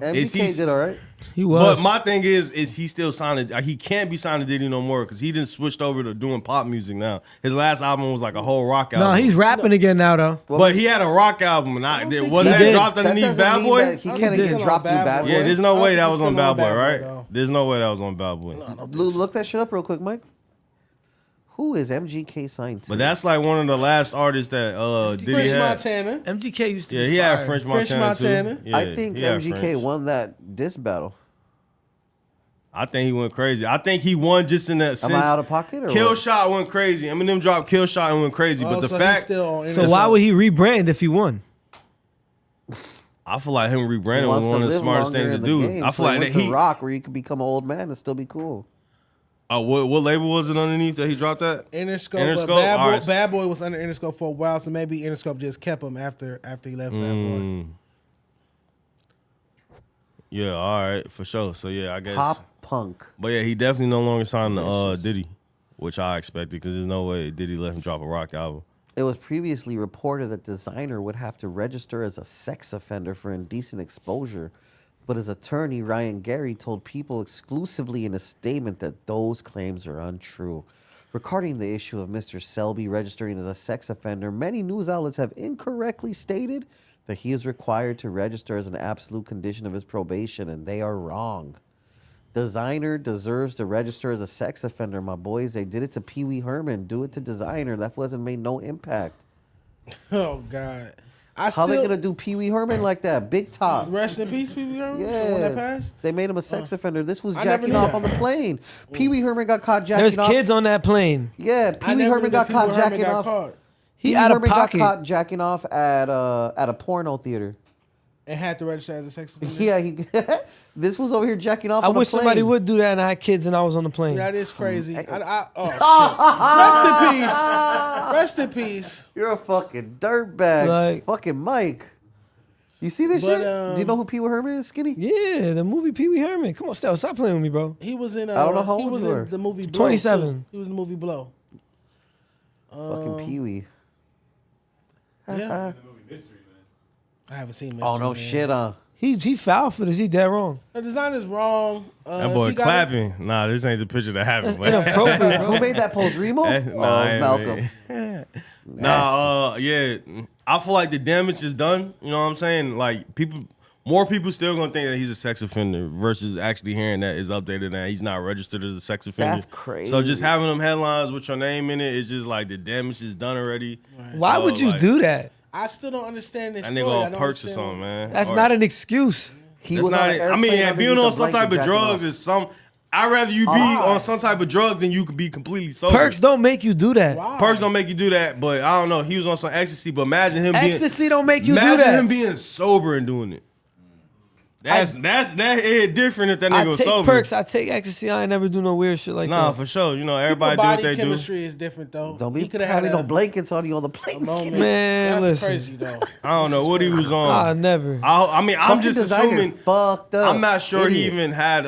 Is he- MGK did all right. He was. But my thing is he still signed? He can't be signed to Diddy no more because he didn't switched over to doing pop music now. His last album was like a whole rock album. No, he's rapping again now though. But he had a rock album, and was He that did. dropped That underneath doesn't Bad mean Boy? that he can't did. get dropped through Bad Boy. Yeah, there's no I way think that he's was on still on Bad Boy, Bad Boy, right? though. There's no way that was on Bad Boy. Look that shit up real quick, Mike. Who is MGK signed to? But that's like one of the last artists that Diddy French had. Montana. MGK used to Yeah, be he fire. had French French Montana, Montana. too. Yeah, I think he had MGK French. won that diss battle. I think he went crazy. I think he won just in that sense. Am I out of pocket or Kill what? Shot went crazy. Eminem dropped Kill Shot and went crazy. But Oh, the so he's fact, still on So why would he rebrand if he won? I feel like him He rebranding was wants one to of the live smartest longer things in to the do. game, I so feel like went that to he. rock where you could become an old man and still be cool. What label was it underneath that he dropped that? Interscope. Interscope? But Bad Boy, All right. Bad Boy was under Interscope for a while, so maybe Interscope just kept him after he left Bad Boy. Yeah, all right, for sure. So yeah, I guess. Pop Punk. But yeah, he definitely no longer signed to Diddy, which I expected because there's no way Diddy let him drop a rock album. It was previously reported that designer would have to register as a sex offender for indecent exposure, but his attorney, Ryan Gary, told People exclusively in a statement that those claims are untrue. Regarding the issue of Mr. Selby registering as a sex offender, many news outlets have incorrectly stated that he is required to register as an absolute condition of his probation, and they are wrong. Designer deserves to register as a sex offender, my boys. They did it to Pee Wee Herman. Do it to Designer. That wasn't made no impact. Oh God. How they gonna do Pee Wee Herman like that? Big top. Rest in peace, Pee Wee Herman. Yeah. The one that passed. They made him a sex offender. This was I never jacking knew off that. on the plane. Pee Wee Herman got caught jacking There's off. kids on that plane. Yeah, Pee Wee Herman got caught jacking off. He Pee Wee out of Herman got pocket. caught jacking off at a porno theater. And had to register as a sex offender. Yeah, he. This was over here jacking off. I on wish a plane. somebody would do that and I had kids and I was on the plane. That is crazy. Oh shit. Rest in peace. Rest in peace. You're a fucking dirtbag. Like- Fucking Mike. You see this But, shit? Do you know who Pee Wee Herman is, Skinny? Yeah, the movie Pee Wee Herman. Come on, stop playing with me, bro. He was in. I don't know how he old was you in were. the movie Blow. 27. too. He was in the movie Blow. Fucking Pee Wee. Yeah. I haven't seen. Oh no Mystery, shit, man. He fouled for this. He dead wrong. The designer's wrong. That if boy he got clapping. Nah, this ain't the picture that happened. That's inappropriate, Who bro. made that post? Remo? Nah, Oh, it was Malcolm. Yeah. I feel like the damage is done. You know what I'm saying? Like more people still gonna think that he's a sex offender versus actually hearing that is updated and he's not registered as a sex offender. That's crazy. So just having them headlines with your name in it is just like the damage is done already. Why So, would you like, do that? I still don't understand this That story. nigga I on don't perks or understand something, man. That's Or- not an excuse. He That's was not on an it. I airplane mean, being underneath on a some blanket type of jacking drugs off. is some. I'd rather you be on some type of drugs than you could be completely sober. Perks don't make you do that. Why? Perks don't make you do that, but I don't know. He was on some ecstasy, but imagine him Ecstasy don't make you do imagine that. him being sober and doing it. That's different if that nigga I was take sober. perks. I take ecstasy. I ain't never do no weird shit like Nah, that. for sure. You know, People's everybody do what body they do. chemistry is different though. Don't be He coulda having had no a blankets on you on the plane. moment. Skinny. Man, That's listen. crazy though. I don't know what he was Ah, on. never. I mean, I'm Fucking just Designer assuming. fucked up. I'm not sure he Idiot. even had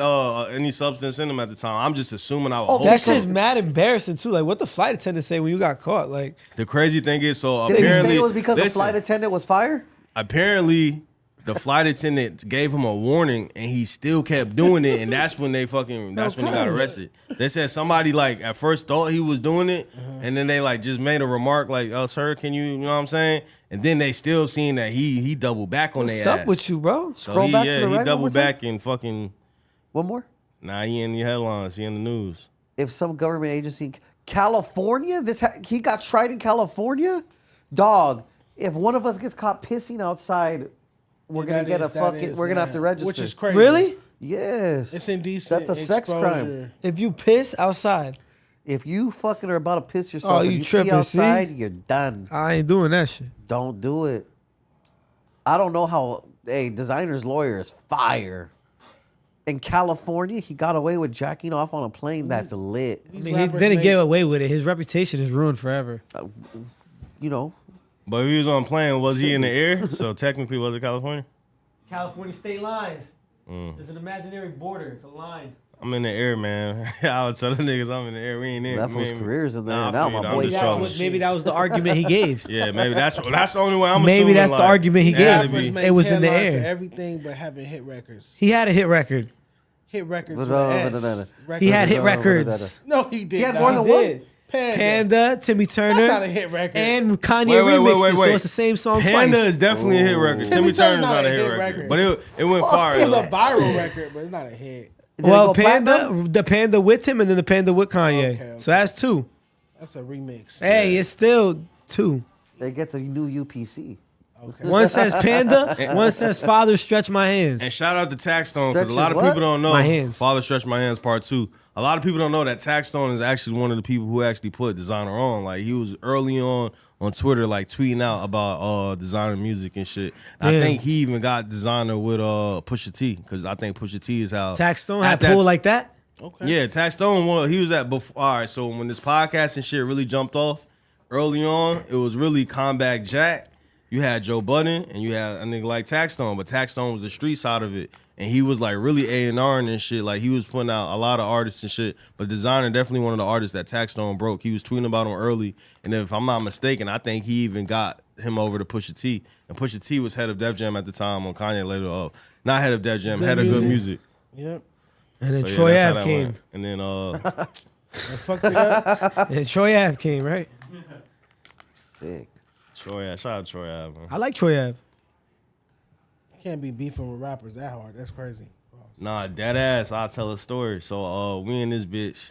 any substance in him at the time. I'm just assuming. I would hope That's so. just mad embarrassing too. Like, what the flight attendant say when you got caught? Like, The crazy thing is, so Did he apparently say it was because the listen, flight attendant was fired? apparently the flight attendant gave him a warning and he still kept doing it, and that's when they when he got arrested. They said somebody like at first thought he was doing it, and then they like just made a remark like, "Oh, sir, can you know what I'm saying?" And then they still seen that he doubled back on their what's ass. up with you, bro? So Scroll he, back to yeah, the right he one more doubled time. back and fucking. One more. Nah, he in the headlines. He in the news. If some government agency, California, he got tried in California, dog. If one of us gets caught pissing outside, we're gonna get a fucking. We're gonna have to register. Which is crazy. Really? Yes. It's indecent. That's a sex crime. exposure. If you piss outside, If you fucking are about to piss yourself, Oh, and you you pee tripping, outside, see? you're done. I ain't doing that shit. Don't do it. I don't know how. Hey, Designer's lawyer is fire. In California, he got away with jacking off on a plane. That's lit. I mean, he didn't get away with it. His reputation is ruined forever. You know, But if he was on plane, was he in the air? So technically, was it California? California state lines. There's an imaginary border. It's a line. I'm in the air, man. I would tell the niggas I'm in the air. We ain't in. that we fool's ain't- career's in there Nah, I now, feel my you. boy. I'm just trolling. Maybe that was the argument he gave. Yeah, maybe that's the only way I'm Maybe assuming, that's the like, argument he it had gave. to be. Rappers It was make in the headlines air. for everything but having hit records. He had a hit record. Hit records. with Da-da, an S. da-da-da. Records. He had hit Da-da-da-da-da. records. No, he did. He had not. more than He one. did. Panda. Panda, Timmy Turner, That's not a hit record. and Kanye Wait, remixed it, so wait. it's the same song Panda twice. is definitely a hit record. Timmy Turner's not a hit record. But it went far. It's though. a viral record, but it's not a hit. Did it Well, go platinum? the Panda with him, and then the Panda with Kanye. Okay. So that's two. That's a remix. Hey, it's still two. It gets a new UPC. Okay. One says Panda, one says Father Stretch My Hands. And shout out to Tax Stone because a Stretches lot of what? people don't know. My hands. Father Stretch My Hands Part 2. A lot of people don't know that Tax Stone is actually one of the people who actually put Designer on. Like he was early on Twitter, like tweeting out about Designer music and shit. I Damn. think he even got Designer with Pusha T because I think Pusha T is how Tax Stone at had that- pull like that. Okay. Yeah, Tax Stone. Well, he was at before. All right, so when this podcast and shit really jumped off early on, it was really Combat Jack. You had Joe Budden and you had a nigga like Tax Stone, but Tax Stone was the street side of it. and he was like really A&R and shit. Like he was putting out a lot of artists and shit. But Designer definitely one of the artists that Taxstone broke. He was tweeting about him early, and if I'm not mistaken, I think he even got him over to Pusha T. And Pusha T was head of Def Jam at the time on Kanye later. Not head of Def Jam, head of Good Music. Yep. And then Troy Ave came. Went. And then fucked it up. And Troy Ave came, right? Sick. Troy Ave, shout out to Troy Ave, man. I like Troy Ave. Can't be beefing with rappers that hard. That's crazy. Nah, dead ass. I'll tell a story. So we in this bitch,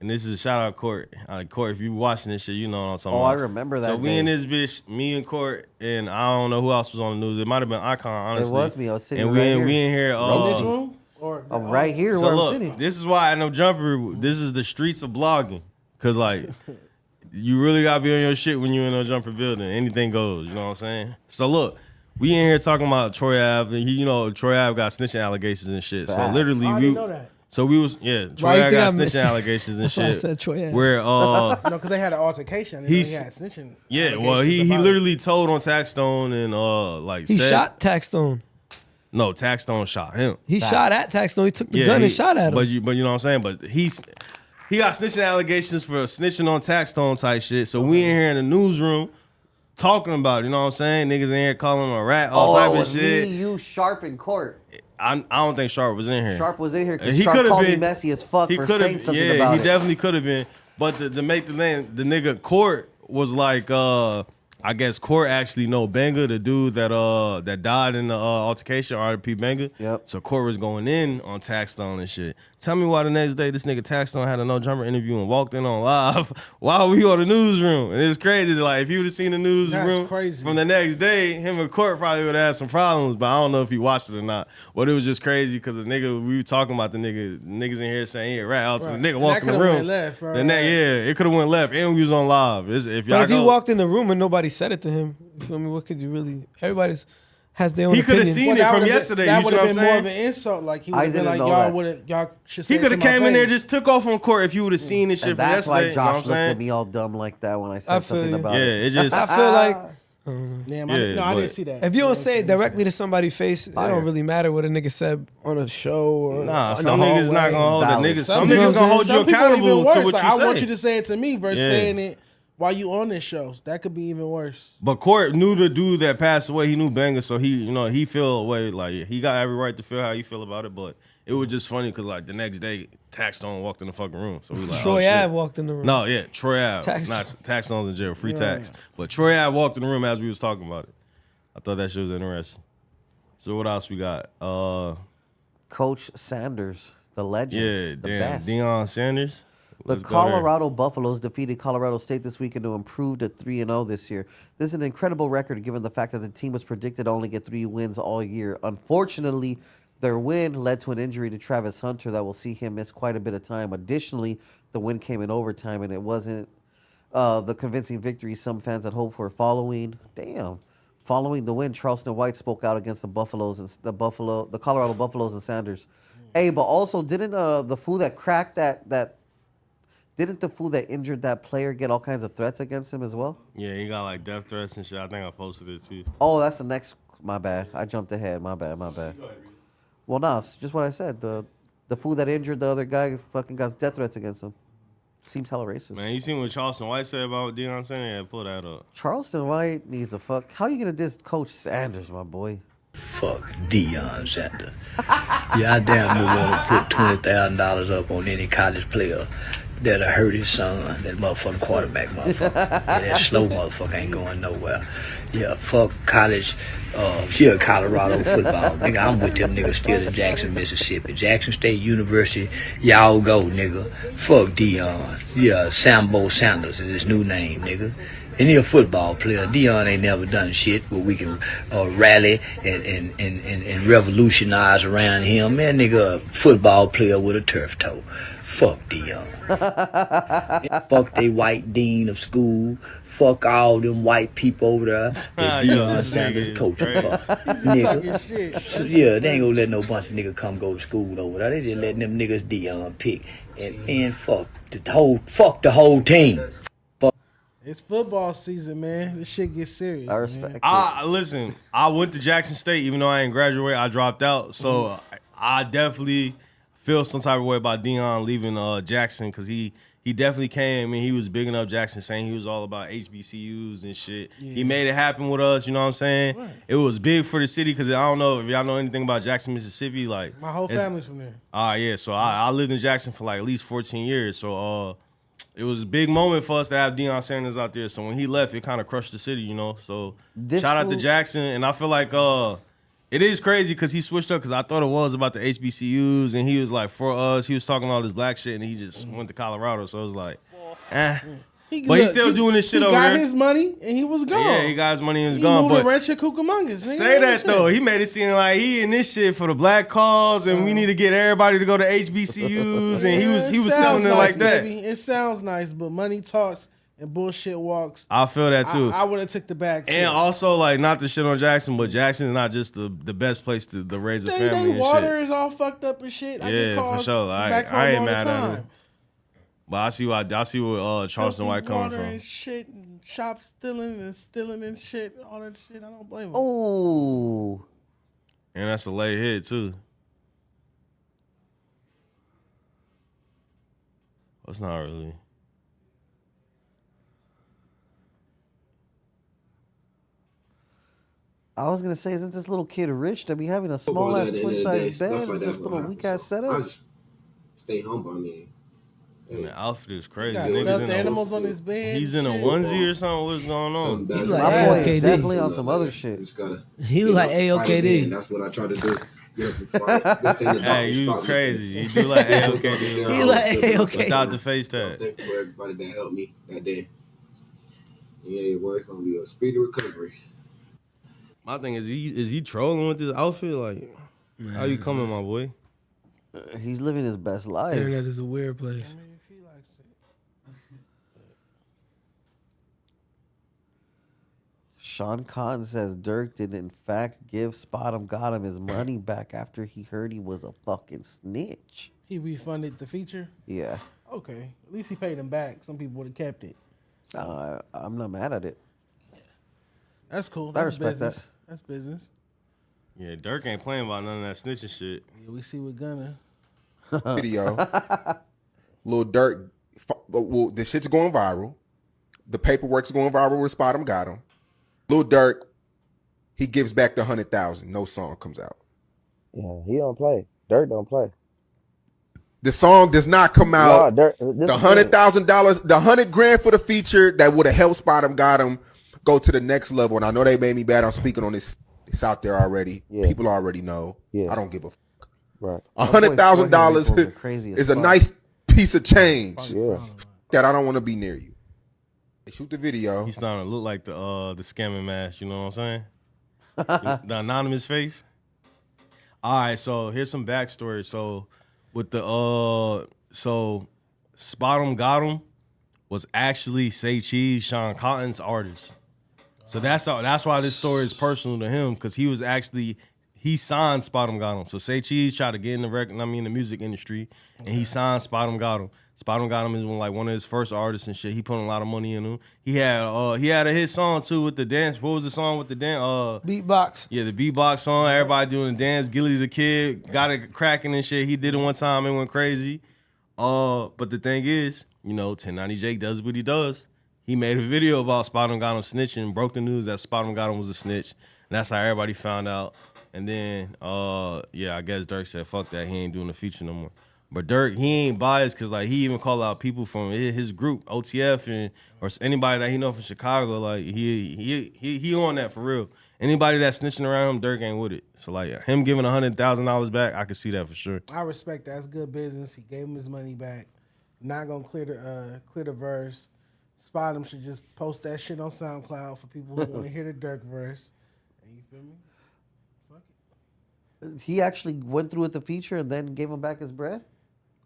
and this is a shout out Court. Court, if you watching this shit, you know what I'm talking about. I remember that. So we day. in this bitch, me and Court, and I don't know who else was on the news. It might have been Icon, honestly. It was me. I was sitting and right here. we in here. In this room? Or I'm right here So where look, I'm sitting. this is why I know Jumper. This is the streets of blogging, cause like you really gotta be on your shit when you in a Jumper building. Anything goes. You know what I'm saying? So look, we in here talking about Troy Ave, and Troy Ave got snitching allegations and shit. So literally, I didn't know that. So we was Troy Ave got snitching allegations and That's why I shit. said Troy Ave. Where No, because they had an altercation. He had snitching. Yeah, well he literally told on Taxstone and he said, shot Taxstone. No, Taxstone shot him. He shot at Taxstone. He took the gun and shot at him. But you know what I'm saying? But he got snitching allegations for snitching on Taxstone type shit. So we in here in the newsroom talking about it, you know what I'm saying? Niggas in here calling him a rat, all type of shit. Me, you, Sharp, and Court. I don't think Sharp was in here. Sharp was in here because He Sharp could have called me been messy as fuck for saying something about he it. definitely could have been. But to make the nigga Court was like, I guess Court actually know Benga, the dude that died in the altercation, RP Benga. Yep. So Court was going in on Taxstone and shit. Tell me why the next day this nigga Taxstone had a No Jumper interview and walked in on live while we on the newsroom. And it's crazy. Like, if you would have seen the newsroom from the next day, him and Court probably would have had some problems, but I don't know if he watched it or not. But it was just crazy because the nigga, we were talking about the niggas in here saying, yeah, right out to the nigga walk in the room. Left, right? It could have went left and we was on live. If he walked in the room and nobody said it to him, you feel me? What could you really? Everybody's has their own He could opinion. have seen it from yesterday. That You would see what have I'm been more of saying? an insult. Like he would have been like, y'all should say He could have came in there, face. just took off on Court if you would have seen this shit And from that's yesterday. why Josh you know looked at me all dumb like that when I said something about it. it. It just. I feel like I didn't see that. if you don't say it directly to somebody's face, it don't really matter what a nigga said on a show or some niggas not gonna hold that niggas. Some people- niggas gonna hold you some people accountable even to worse. what you Like, say. I want you to say it to me versus saying it while you on this show. That could be even worse. But Court knew the dude that passed away. He knew Benga, so he feel away. Like he got every right to feel how you feel about it. But it was just funny because like the next day, Taxstone walked in the fucking room. So we like, Troy oh, Ave shit. walked in the room. No, yeah, Troy Ave. Taxstone. Not Taxstone's in jail, free tax. But Troy Ave walked in the room as we was talking about it. I thought that shit was interesting. So what else we got? Coach Sanders, the legend, the best. Deion Sanders. The Let's go there. Colorado Buffaloes defeated Colorado State this weekend to improve to 3-0 this year. This is an incredible record given the fact that the team was predicted to only get 3 wins all year. Unfortunately, their win led to an injury to Travis Hunter that will see him miss quite a bit of time. Additionally, the win came in overtime, and it wasn't the convincing victory some fans had hoped for. Following the win, Charleston White spoke out against the Buffaloes and the Colorado Buffaloes and Sanders. Hey, but also didn't the fool that cracked didn't the fool that injured that player get all kinds of threats against him as well? Yeah, he got like death threats and shit. I think I posted it too. Oh, that's the next. My bad. I jumped ahead. My bad. Well, no, it's just what I said. The fool that injured the other guy fucking got death threats against him. Seems hella racist. Man, you seen what Charleston White said about Deion Sanders? Yeah, pull that up. Charleston White needs to fuck. How you gonna diss Coach Sanders, my boy? Fuck Deion Sanders. Yeah, I damn near want to put $20,000 up on any college player that'll hurt his son. That motherfucking quarterback motherfucker. Yeah, that slow motherfucker ain't going nowhere. Yeah, fuck college. Here, Colorado football. Nigga, I'm with them niggas still in Jackson, Mississippi. Jackson State University, y'all go, nigga. Fuck Deion. Yeah, Sambo Sanders is his new name, nigga. And he a football player. Deion ain't never done shit where we can rally and revolutionize around him. Man, nigga, a football player with a turf toe. Fuck Deion. Fuck they white dean of school. Fuck all them white people over there. That's Deion Sanders coaching. Fuck. Nigga. Yeah, they ain't gonna let no bunch of niggas come go to school over there. They just letting them niggas Deion pick. And fuck the whole team. It's football season, man. This shit gets serious. I respect man. it. Listen, I went to Jackson State, even though I didn't graduate, I dropped out. So I definitely feel some type of way about Deion leaving Jackson because he definitely came and he was bigging up Jackson, saying he was all about HBCUs and shit. Yeah. He made it happen with us, you know what I'm saying? Right. It was big for the city because I don't know if y'all know anything about Jackson, Mississippi. Like my whole family's from there. Yeah. So I lived in Jackson for like at least 14 years. So it was a big moment for us to have Deion Sanders out there. So when he left, it kind of crushed the city, you know? So shout out to Jackson. And I feel like it is crazy because he switched up because I thought it was about the HBCUs and he was like, for us, he was talking all this black shit and he just went to Colorado. So it was like, but he's still doing this shit over there. He got his money and he was gone. Yeah, he got his money and he was gone. But Rancho Cucamonga. Say that though. He made it seem like he in this shit for the black cause and we need to get everybody to go to HBCUs and he was selling it like that. Baby. It sounds nice, but money talks. And bullshit walks. I feel that too. I would have took the back. And also, like, not to shit on Jackson, but Jackson is not just the best place to raise a family and water shit. is all fucked up and shit. Yeah, for sure. I ain't mad at him. But I see where Charleston White coming from. And shit, and shops stealing and shit, all that shit. I don't blame him. Oh. And that's a late hit too. It's not really. I was gonna say, isn't this little kid rich to be having a small ass twin size bed with this little weak ass setup? I just stay humble. I mean, and the outfit is crazy. Got stuffed animals on his bed. He's in a onesie or something. What's going on? He like my boy is definitely on some other shit. He look like AOKD. That's what I try to do. Hey, you crazy. You do like AOKD. He like AOKD. Without the face tag. Thank you for everybody that helped me that day. Yeah, well, it's gonna be a speedy recovery. My thing is he trolling with this outfit? Like, how you coming, my boy? He's living his best life. Internet is a weird place. I mean, if he likes it. Sean Cotton says Dirk did in fact give Got him his money back after he heard he was a fucking snitch. He refunded the feature? Yeah. Okay. At least he paid him back. Some people would have kept it. I'm not mad at it. That's cool. I respect that. That's business. Yeah, Dirk ain't playing about none of that snitching shit. Yeah, we see what Gunna. Video. Lil Dirk, well, the shit's going viral. The paperwork's going viral with Spot 'em Got 'em. Lil Durk, he gives back the 100,000. No song comes out. Yeah, he don't play. Dirk don't play. The song does not come out. No, the $100,000, the $100,000 for the feature that would have helped Spot 'em Got 'em go to the next level. And I know they made me bad. I'm speaking on this. It's out there already. Yeah. People already know. Yeah. I don't give a fuck. Right. $100,000 is a nice piece of change that I don't want to be near you. They shoot the video. He's starting to look like the scamming mask. You know what I'm saying? The anonymous face. All right. So here's some backstory. So with the Spot 'em Got 'em was actually Say Cheese, Sean Cotton's artist. So that's why this story is personal to him, because he signed Spot 'em Got 'em. So Say Cheese tried to get in the music industry, and he signed Spot 'em Got 'em. Spot 'em Got 'em is one of his first artists and shit. He put a lot of money in him. He had a hit song too with the dance. What was the song with the dance? Beatbox. Yeah, the beatbox song. Everybody doing the dance. Gilly the Kid got it cracking and shit. He did it one time. It went crazy. But the thing is, 1090 Jake does what he does. He made a video about Spot 'em Got 'em snitching, broke the news that Spot 'em Got 'em was a snitch. And that's how everybody found out. And then, I guess Dirk said, fuck that. He ain't doing the feature no more. But Dirk, he ain't biased because, he even called out people from his group, OTF, or anybody that he know from Chicago. Like, he on that for real. Anybody that's snitching around him, Dirk ain't with it. So, him giving $100,000 back, I could see that for sure. I respect that. That's good business. He gave him his money back. Not going to clear the verse. Spot 'em should just post that shit on SoundCloud for people who want to hear the Dirk verse. And you feel me? Fuck it. He actually went through with the feature and then gave him back his bread?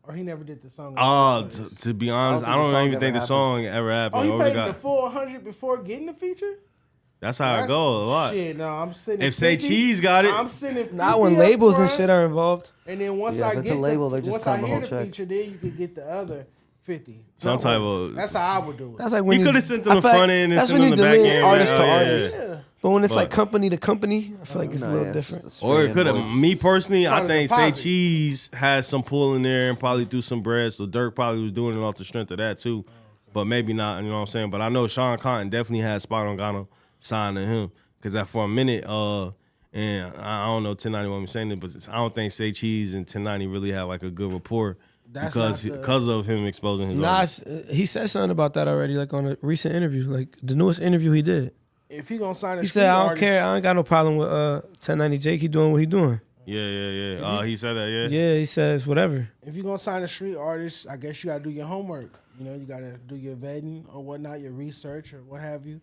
Or he never did the song? To be honest, I don't even think the song ever happened. Oh, he paid him the full 100 before getting the feature? That's how it goes a lot. Shit, no, I'm sending. If Say Cheese got it, I'm sending. Not when labels and shit are involved. And then once I get the feature, then you can get the other 50. Some type of. That's how I would do it. That's like when He could have sent them the front end and that's sent when them you the back delete end. artist to Yeah. artist. Yeah. But when it's like But- company to company, I feel like it's a little it's different. just Or it straight could have. invoice. Me personally, I Probably think Say deposit. Cheese had some pull in there and probably threw some bread. So Dirk probably was doing it off the strength of that too. But maybe not, you know what I'm saying? But I know Sean Cotton definitely had Spot on Ghana signed to him. Because that for a minute, and I don't know 1090 want me saying it, but I don't think Say Cheese and 1090 really had like a good rapport That's because of him exposing his Nah, artist. he said something about that already, like on a recent interview, like the newest interview he did. If he gonna sign a He street said, I don't artist, care. I ain't got no problem with 1090 Jake. He doing what he doing. Yeah. He said that, yeah. Yeah, he says whatever. If you're gonna sign a street artist, I guess you gotta do your homework. You know, you gotta do your vetting or whatnot, your research or what have you.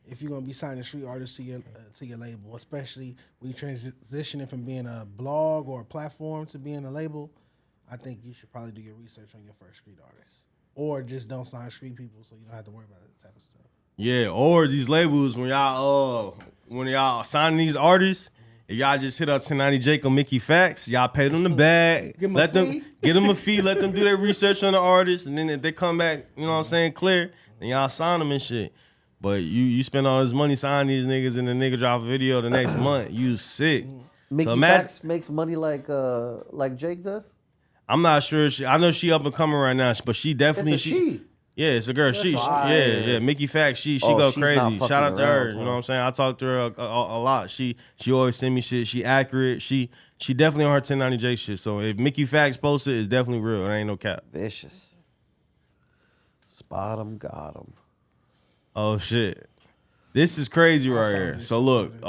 If you're gonna be signing a street artist to your label, especially when you're transitioning from being a blog or a platform to being a label, I think you should probably do your research on your first street artist, or just don't sign street people so you don't have to worry about that type of stuff. Yeah, or these labels when y'all signing these artists, if y'all just hit up 1090 Jake or Mickey Facts, y'all pay them the bag, Give 'em a let them fee. get them a fee, let them do their research on the artist, and then if they come back, you know what I'm saying, clear, then y'all sign them and shit. But you spend all this money signing these niggas and the nigga drop a video the next month, you sick. Mickey Facts makes money like Jake does. I'm not sure. I know she up and coming right now, but she definitely It's a she. Yeah, it's a girl. That's She fine. yeah. Mickey Facts, she Oh, go she's not crazy. fucking Shout out to her. around, You know what I'm saying? I talk to her a lot. She always send me shit. She accurate. She definitely on her 1090 J shit. So if Mickey Facts posted, it's definitely real. It ain't no cap. Vicious. Spot him, got him. Oh shit. This is crazy right here. So look,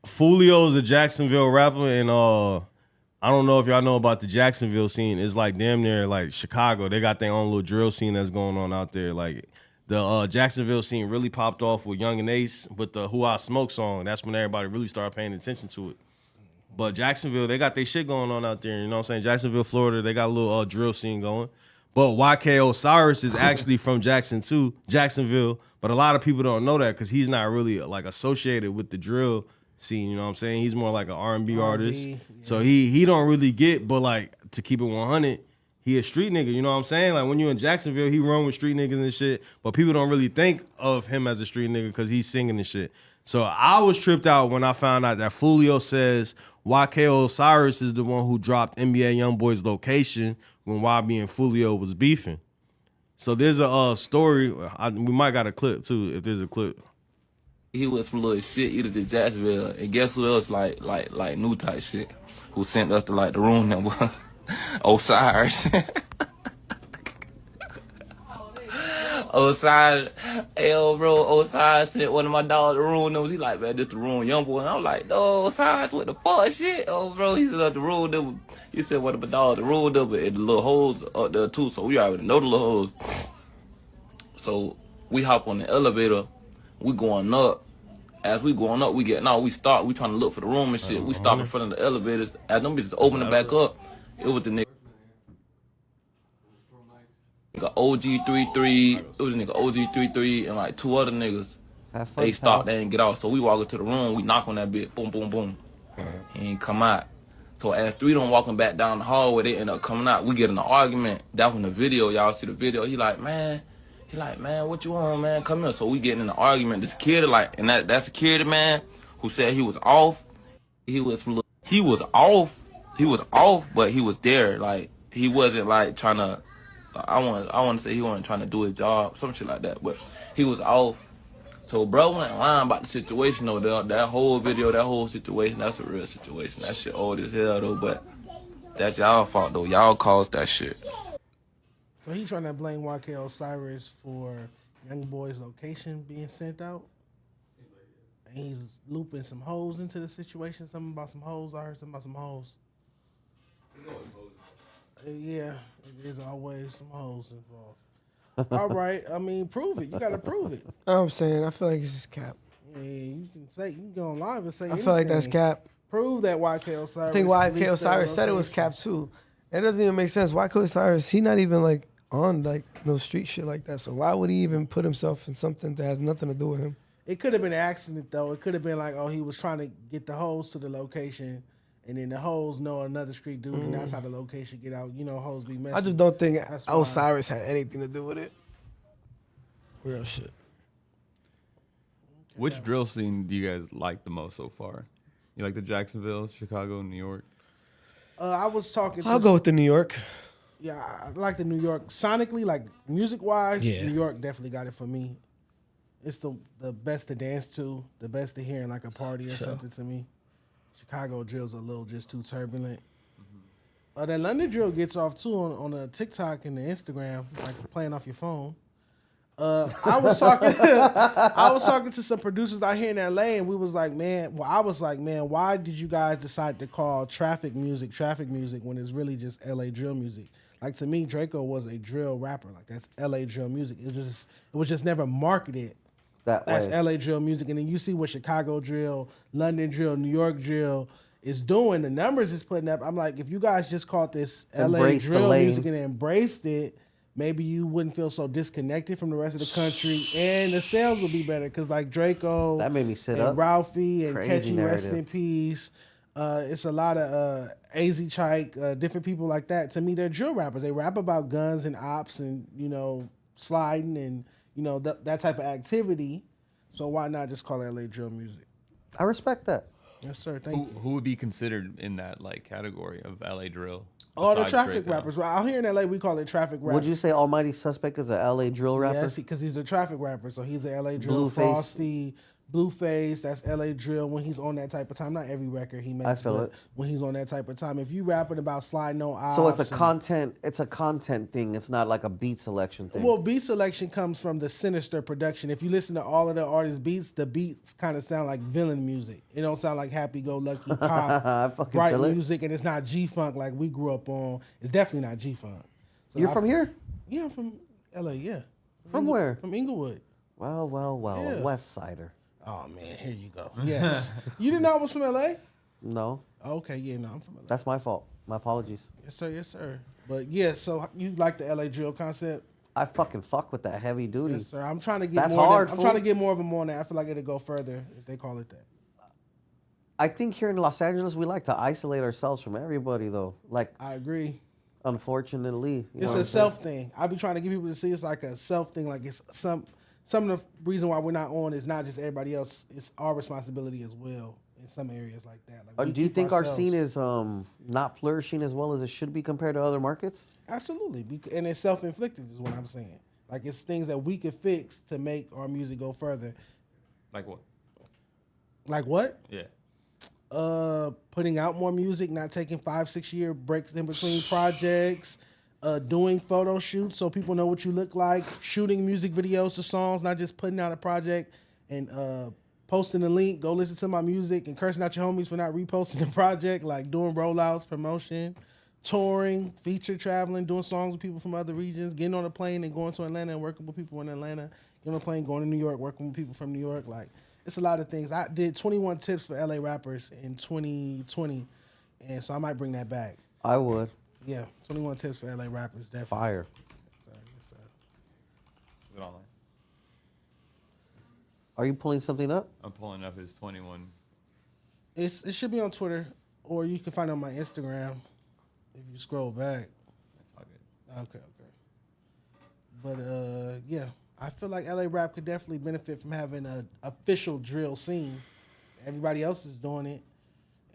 Fulio is a Jacksonville rapper, and I don't know if y'all know about the Jacksonville scene. It's like damn near like Chicago. They got their own little drill scene that's going on out there. Like the Jacksonville scene really popped off with Young and Ace, but the Who I Smoke song, that's when everybody really started paying attention to it. But Jacksonville, they got their shit going on out there. You know what I'm saying? Jacksonville, Florida, they got a little drill scene going. But YK Osiris is actually from Jacksonville. But a lot of people don't know that because he's not really like associated with the drill scene. You know what I'm saying? He's more like an R&B artist. yeah. So he don't really get, but like to keep it 100, he a street nigga. You know what I'm saying? Like when you in Jacksonville, he run with street niggas and shit. But people don't really think of him as a street nigga because he's singing and shit. So I was tripped out when I found out that Fulio says YK Osiris is the one who dropped NBA Youngboy's location when YB and Fulio was beefing. So there's a story. We might got a clip too, if there's a clip. He was some little shit eater to Jacksonville, and guess who else like new type shit? Who sent us to like the room number? Osiris. Osiris, hey bro, Osiris sent one of my dogs the room numbers. He like, man, this the room, young boy. And I'm like, no, Osiris, what the fuck shit? Oh bro, he said the room number. He said one of my dogs the room number and the little holes up there too. So we already know the little holes. So we hop on the elevator. We going up. As we going up, we start. We trying to look for the room and shit. We stop in front of the elevators. As them bitches open it back up, it was the nigga OG33. It was a nigga OG33 and like two other niggas. They stopped. They didn't get out. So we walk into the room. We knock on that bitch. Boom, boom, boom. He ain't come out. So as three of them walking back down the hallway, they end up coming out. We get in an argument. That was the video. Y'all see the video. He like, man, what you on, man? Come here. So we getting in an argument. This kid, like, and that security man who said he was off. He was off, but he was there. Like, he wasn't like trying to. I want to say he wasn't trying to do his job, some shit like that. But he was off. So bro went lying about the situation though. That whole video, that whole situation, that's a real situation. That shit old as hell though. But that's y'all fault though. Y'all caused that shit. So he trying to blame YK Osiris for Young Boy's location being sent out. And he's looping some hoes into the situation. Something about some hoes. I heard something about some hoes. Yeah, there's always some hoes involved. All right, I mean, prove it. You got to prove it. I'm saying, I feel like it's just cap. Yeah, you can go on live and say I feel like that's cap. Prove that YK Osiris. I think YK Osiris said it was cap too. It doesn't even make sense. YK Osiris, he not even like on like no street shit like that. So why would he even put himself in something that has nothing to do with him? It could have been an accident though. It could have been like, oh, he was trying to get the hoes to the location, And then the hoes know another street dude, and that's how the location get out. You know, hoes be messy. I just don't think That's why. Osiris had anything to do with it. Real shit. Which drill scene do you guys like the most so far? You like the Jacksonville, Chicago, New York? I was talking. I'll go with the New York. Yeah, I like the New York sonically, like music wise. Yeah. New York definitely got it for me. It's the best to dance to, the best to hear in like a party or something to me. Chicago drill's a little just too turbulent. That London drill gets off too on the TikTok and the Instagram, like playing off your phone. I was talking to some producers out here in LA, and we was like, man, why did you guys decide to call traffic music when it's really just LA drill music? Like, to me, Draco was a drill rapper. Like, that's LA drill music. It was just never marketed that as way. LA drill music. And then you see what Chicago drill, London drill, New York drill is doing. The numbers it's putting up. I'm like, if you guys just called this LA drill music and embraced it, maybe you wouldn't feel so disconnected from the rest of the country, and the sales would be better. Because like Draco, that made me sit and up. Ralphie and Crazy Catchy, narrative. rest in peace. It's a lot of AZ Chike, different people like that. To me, they're drill rappers. They rap about guns and ops and, you know, sliding and, you know, that type of activity. So why not just call it LA drill music? I respect that. Yes, sir. Thank you. Who would be considered in that like category of LA drill? Oh, the besides traffic Draco? rappers. Well, out here in LA, we call it traffic rappers. Would you say Almighty Suspect is a LA drill rapper? Yes, because he's a traffic rapper. So he's a LA drill. BlueFace. Frosty, BlueFace, that's LA drill when he's on that type of time. Not every record he makes. I feel but it. When he's on that type of time. If you rapping about sliding on ops. So it's a and- content thing. It's not like a beat selection thing. Well, beat selection comes from the Sinister production. If you listen to all of the artists' beats, the beats kind of sound like villain music. It don't sound like happy-go-lucky pop, bright music, and it's not G-Funk like we grew up on. It's definitely not G-Funk. So You're from here? Yeah, I'm from LA, yeah. From where? From Inglewood. Well, Yeah. West Sider. Oh, man, here you go. Yes. You didn't know I was from LA? No. Okay, yeah, no, I'm from LA. That's my fault. My apologies. Yes, sir, yes, sir. But, yeah, so you like the LA drill concept? I fucking fuck with that heavy duty. Yes, sir. I'm trying to get That's more. hard, I'm fool. trying to get more of them on that. I feel like it'll go further if they call it that. I think here in Los Angeles, we like to isolate ourselves from everybody, though. Like, I agree. Unfortunately. You know It's what a I'm saying? self thing. I be trying to get people to see it's like a self thing. Like it's some of the reason why we're not on is not just everybody else. It's our responsibility as well in some areas like that. Like we Do you keep think our ourselves- scene is not flourishing as well as it should be compared to other markets? Absolutely, and it's self-inflicted is what I'm saying. Like it's things that we could fix to make our music go further. Like what? Like what? Yeah. Putting out more music, not taking 5-6 year breaks in between projects, doing photo shoots so people know what you look like, shooting music videos to songs, not just putting out a project and posting the link, go listen to my music and cursing out your homies for not reposting the project, like doing rollouts, promotion, touring, feature traveling, doing songs with people from other regions, getting on a plane and going to Atlanta and working with people in Atlanta, getting on a plane, going to New York, working with people from New York, like it's a lot of things. I did 21 tips for LA rappers in 2020, and so I might bring that back. I would. Yeah, 21 tips for LA rappers, definitely. Fire. Is it online? Are you pulling something up? I'm pulling up his 21. It should be on Twitter, or you can find it on my Instagram if you scroll back. That's all good. Okay. But yeah, I feel like LA rap could definitely benefit from having an official drill scene. Everybody else is doing it,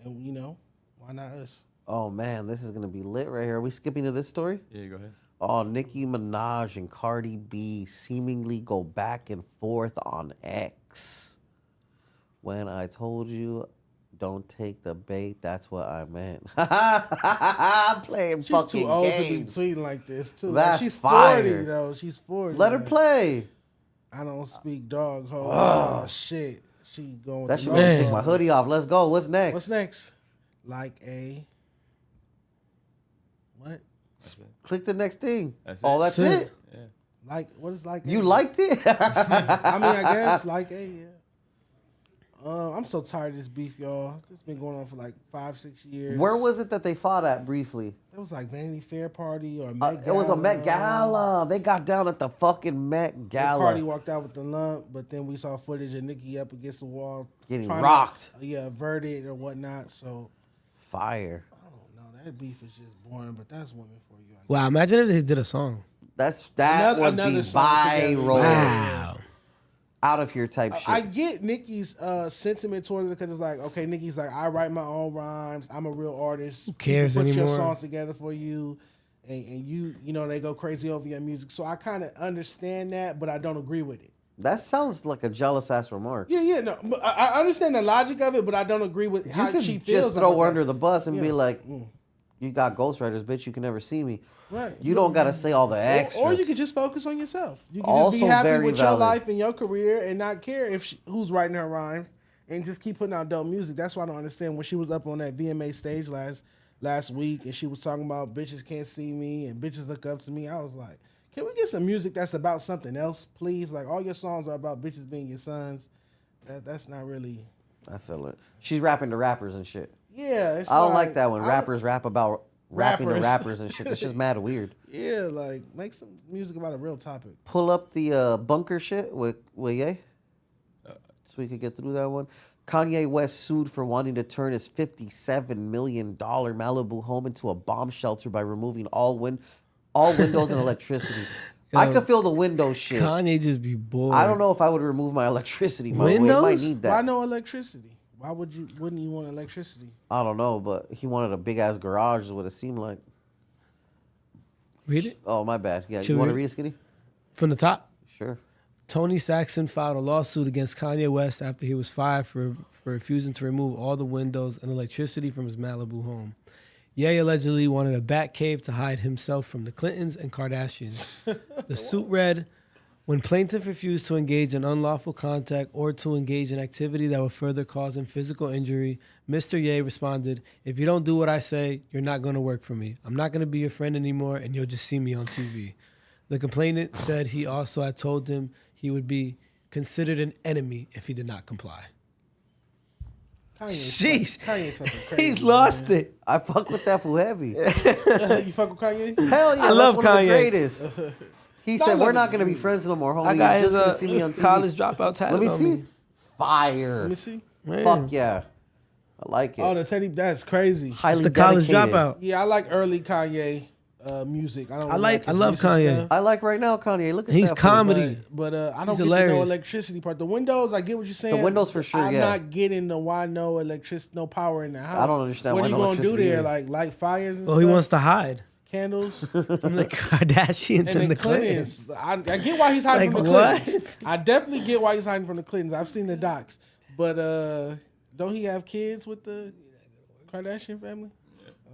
and you know, why not us? Oh man, this is gonna be lit right here. Are we skipping to this story? Yeah, go ahead. Oh, Nicki Minaj and Cardi B seemingly go back and forth on X. When I told you, don't take the bait, that's what I meant. I'm playing She's fucking too old games. to be tweeting like this too. That's like, she's fire. 40 though. She's 40. Let her like, play. I don't speak dog ho. Oh shit. She going. That with should the make me dog. take my hoodie off. Let's go. What's next? What's next? Like a what? Click the next thing. That's Oh, it. that's it? Yeah. Like what is like? You a? liked it? I mean, I guess like a yeah. I'm so tired of this beef, y'all. It's been going on for like 5-6 years. Where was it that they fought at briefly? It was like Vanity Fair party or Met Gala. It was a Met Gala. They got down at the fucking Met Gala. Cardi walked out with the lump, but then we saw footage of Nicki up against the wall Getting trying rocked. to, avert it or whatnot. So Fire. I don't know. That beef is just boring, but that's women for you. Wow, imagine if they did a song. That would be viral. Wow. Out of here type shit. I get Nicki's sentiment towards it because it's like, okay, Nicki's like, I write my own rhymes. I'm a real artist. Who cares People put anymore? your songs together for you, and you know, they go crazy over your music. So I kind of understand that, but I don't agree with it. That sounds like a jealous ass remark. Yeah, no. But I understand the logic of it, but I don't agree with how You she could feels. just throw about her under that. the bus and Yeah. be like, you got ghostwriters, bitch. You can never see me. Right. You don't got to say all the extras. Or you could just focus on yourself. You can Also just be happy very with valid. your life and your career and not care if who's writing her rhymes and just keep putting out dope music. That's why I don't understand when she was up on that VMA stage last week and she was talking about bitches can't see me and bitches look up to me. I was like, can we get some music that's about something else, please? Like all your songs are about bitches being your sons. That's not really. I feel it. She's rapping to rappers and shit. Yeah, it's I don't like that when rappers rap about rapping to Rappers. rappers and shit. That's just mad weird. Yeah, like make some music about a real topic. Pull up the bunker shit with Ye. So we could get through that one. Kanye West sued for wanting to turn his $57 million Malibu home into a bomb shelter by removing all windows and electricity. I could feel the window shit. Kanye just be bored. I don't know if I would remove my electricity. My boy Windows? might need that. Why no electricity? Why wouldn't you want electricity? I don't know, but he wanted a big ass garage is what it seemed like. Read it? Oh, my bad. Yeah, Should you we want to read read it, Skinny? From the top? Sure. Tony Saxon filed a lawsuit against Kanye West after he was fired for refusing to remove all the windows and electricity from his Malibu home. Ye allegedly wanted a bat cave to hide himself from the Clintons and Kardashians. The suit read, when plaintiff refused to engage in unlawful contact or to engage in activity that would further cause him physical injury, Mr. Ye responded, if you don't do what I say, you're not going to work for me. I'm not going to be your friend anymore, and you'll just see me on TV. The complainant said he also had told him he would be considered an enemy if he did not comply. Kanye's fucking crazy. He's lost it. I fuck with that fool heavy. You fuck with Kanye? Hell yeah, I love that's one of the Kanye. greatest. He No, I said, love we're not him. going to be friends no more, homie. I got You're his just going to see me on TV. college dropout tattoo Let me on see. me. Fire. Let me see. Fuck yeah. I like it. Oh, the Teddy, that's crazy. Highly the college dedicated. dropout. Yeah, I like early Kanye music. I don't. I really love his recent Kanye. stuff. I like right now Kanye. Look at He's that fool. comedy. But I don't He's get hilarious. the no electricity part. The windows, I get what you're saying. The windows for sure, I'm yeah. not getting the why no electricity, no power in the house. I don't understand what why are you no gonna do electricity there? either. Like light fires and Well, stuff? he wants to hide Candles from the Kardashians and the Clintons. I get why he's hiding Like from the what? Clintons. I definitely get why he's hiding from the Clintons. I've seen the docs, but don't he have kids with the Kardashian family?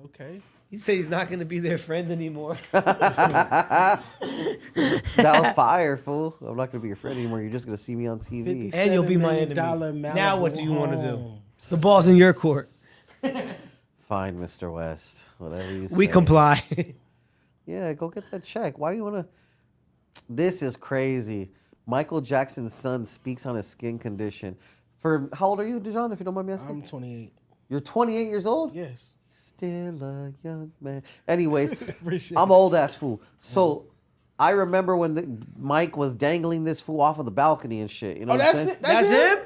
Okay. He said he's not going to be their friend anymore. That was fire, fool. I'm not going to be your friend anymore. You're just going to see me on TV. And you'll be my $57 enemy. million Now what do you want to do? home. The ball's in your court. Fine, Mr. West. Whatever you say. We comply. Yeah, go get that check. Why you want to... This is crazy. Michael Jackson's son speaks on his skin condition. For how old are you, Dijon, if you don't mind me asking? I'm 28. You're 28 years old? Yes. Still a young man. Anyways, Appreciate I'm old ass fool. So I remember when Mike was dangling this fool off of the balcony and shit. You know Oh, what I'm that's saying? it? That's him?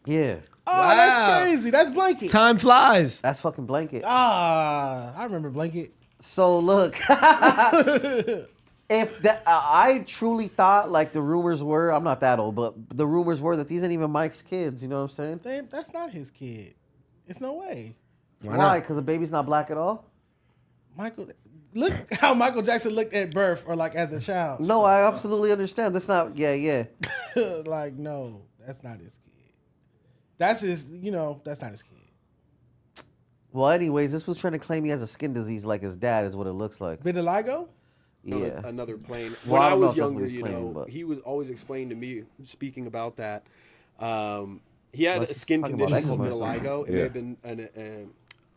Yeah. Oh, Wow. that's crazy. That's Blanket. Time flies. That's fucking Blanket. I remember Blanket. So look, if that, I truly thought like the rumors were, I'm not that old, but the rumors were that these ain't even Mike's kids. You know what I'm saying? That's not his kid. It's no way. Why? Because the baby's not black at all? Michael, look how Michael Jackson looked at birth or like as a child. No, I absolutely understand. That's not. Yeah. Like no, that's not his kid. That's his. That's not his kid. Well, anyways, this was trying to claim he has a skin disease like his dad, is what it looks like. Vitiligo? Yeah. Another plane. Well, When I I don't know was if that's what younger, he's claiming, but- he was always explaining to me, speaking about that. He had Unless a he's skin talking about condition called eczema or something. vitiligo. It may have been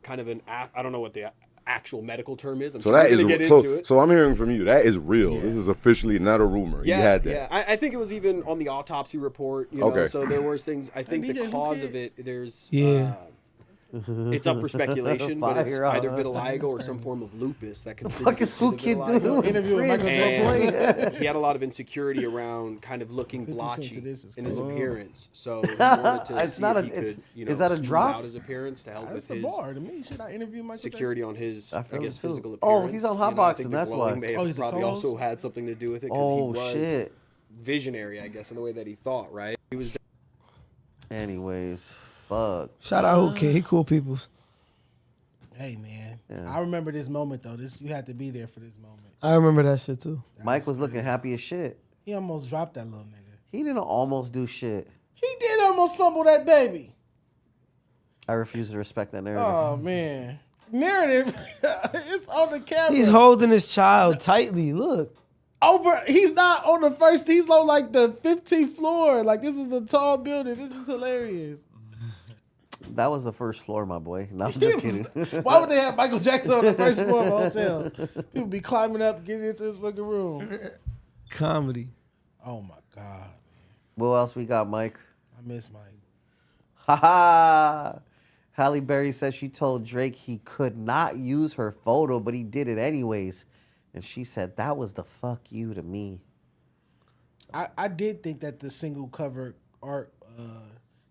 kind of I don't know what the actual medical term is. I'm So sure that we're is gonna get so. into it. So I'm hearing from you that is real. Yeah. This is officially not a rumor. Yeah, you had that. yeah. I think it was even on the autopsy report. You know, Okay. So there was things. I think DJ, the who cause kid? of it. There's Yeah. It's up for speculation, but it's Fire either on. vitiligo or some form of lupus that fuck contributes is to Food the Kid vitiligo. doing with Interview with Michael And he had a lot of insecurity around kind of looking 50 Cent blotchy to this is in his crazy. appearance. So he wanted to It's see not if a- he it's- could, you is know, that a smooth drop? out his appearance to help That's with a his bar to me. Should I interview Michael security Jackson? on his, I I feel guess, it too. physical Oh, appearance. he's on You know, I Hotboxing, think the that's glowing why. may Oh, have he's the probably co-host? also had something to do with it because Oh, he was shit. visionary, I guess, in the way that he thought, right? He was Anyways, fuck. Shout out Hook Kid. He cool peoples. Hey man, Yeah. I remember this moment though. You had to be there for this moment. I remember that shit too. Mike was looking happy as shit. He almost dropped that little nigga. He didn't almost do shit. He did almost fumble that baby. I refuse to respect that narrative. Oh man, narrative. It's on the camera. He's holding his child tightly. Look. He's not on the first. He's on like the 15th floor. Like this is a tall building. This is hilarious. That was the first floor, my boy. No, I'm just kidding. Why would they have Michael Jackson on the first floor of a hotel? People be climbing up, getting into this fucking room. Comedy. Oh my god, What else we got, Mike? I miss Mike. Ha ha! Halle Berry says she told Drake he could not use her photo, but he did it anyways. And she said, that was the fuck you to me. I did think that the single cover art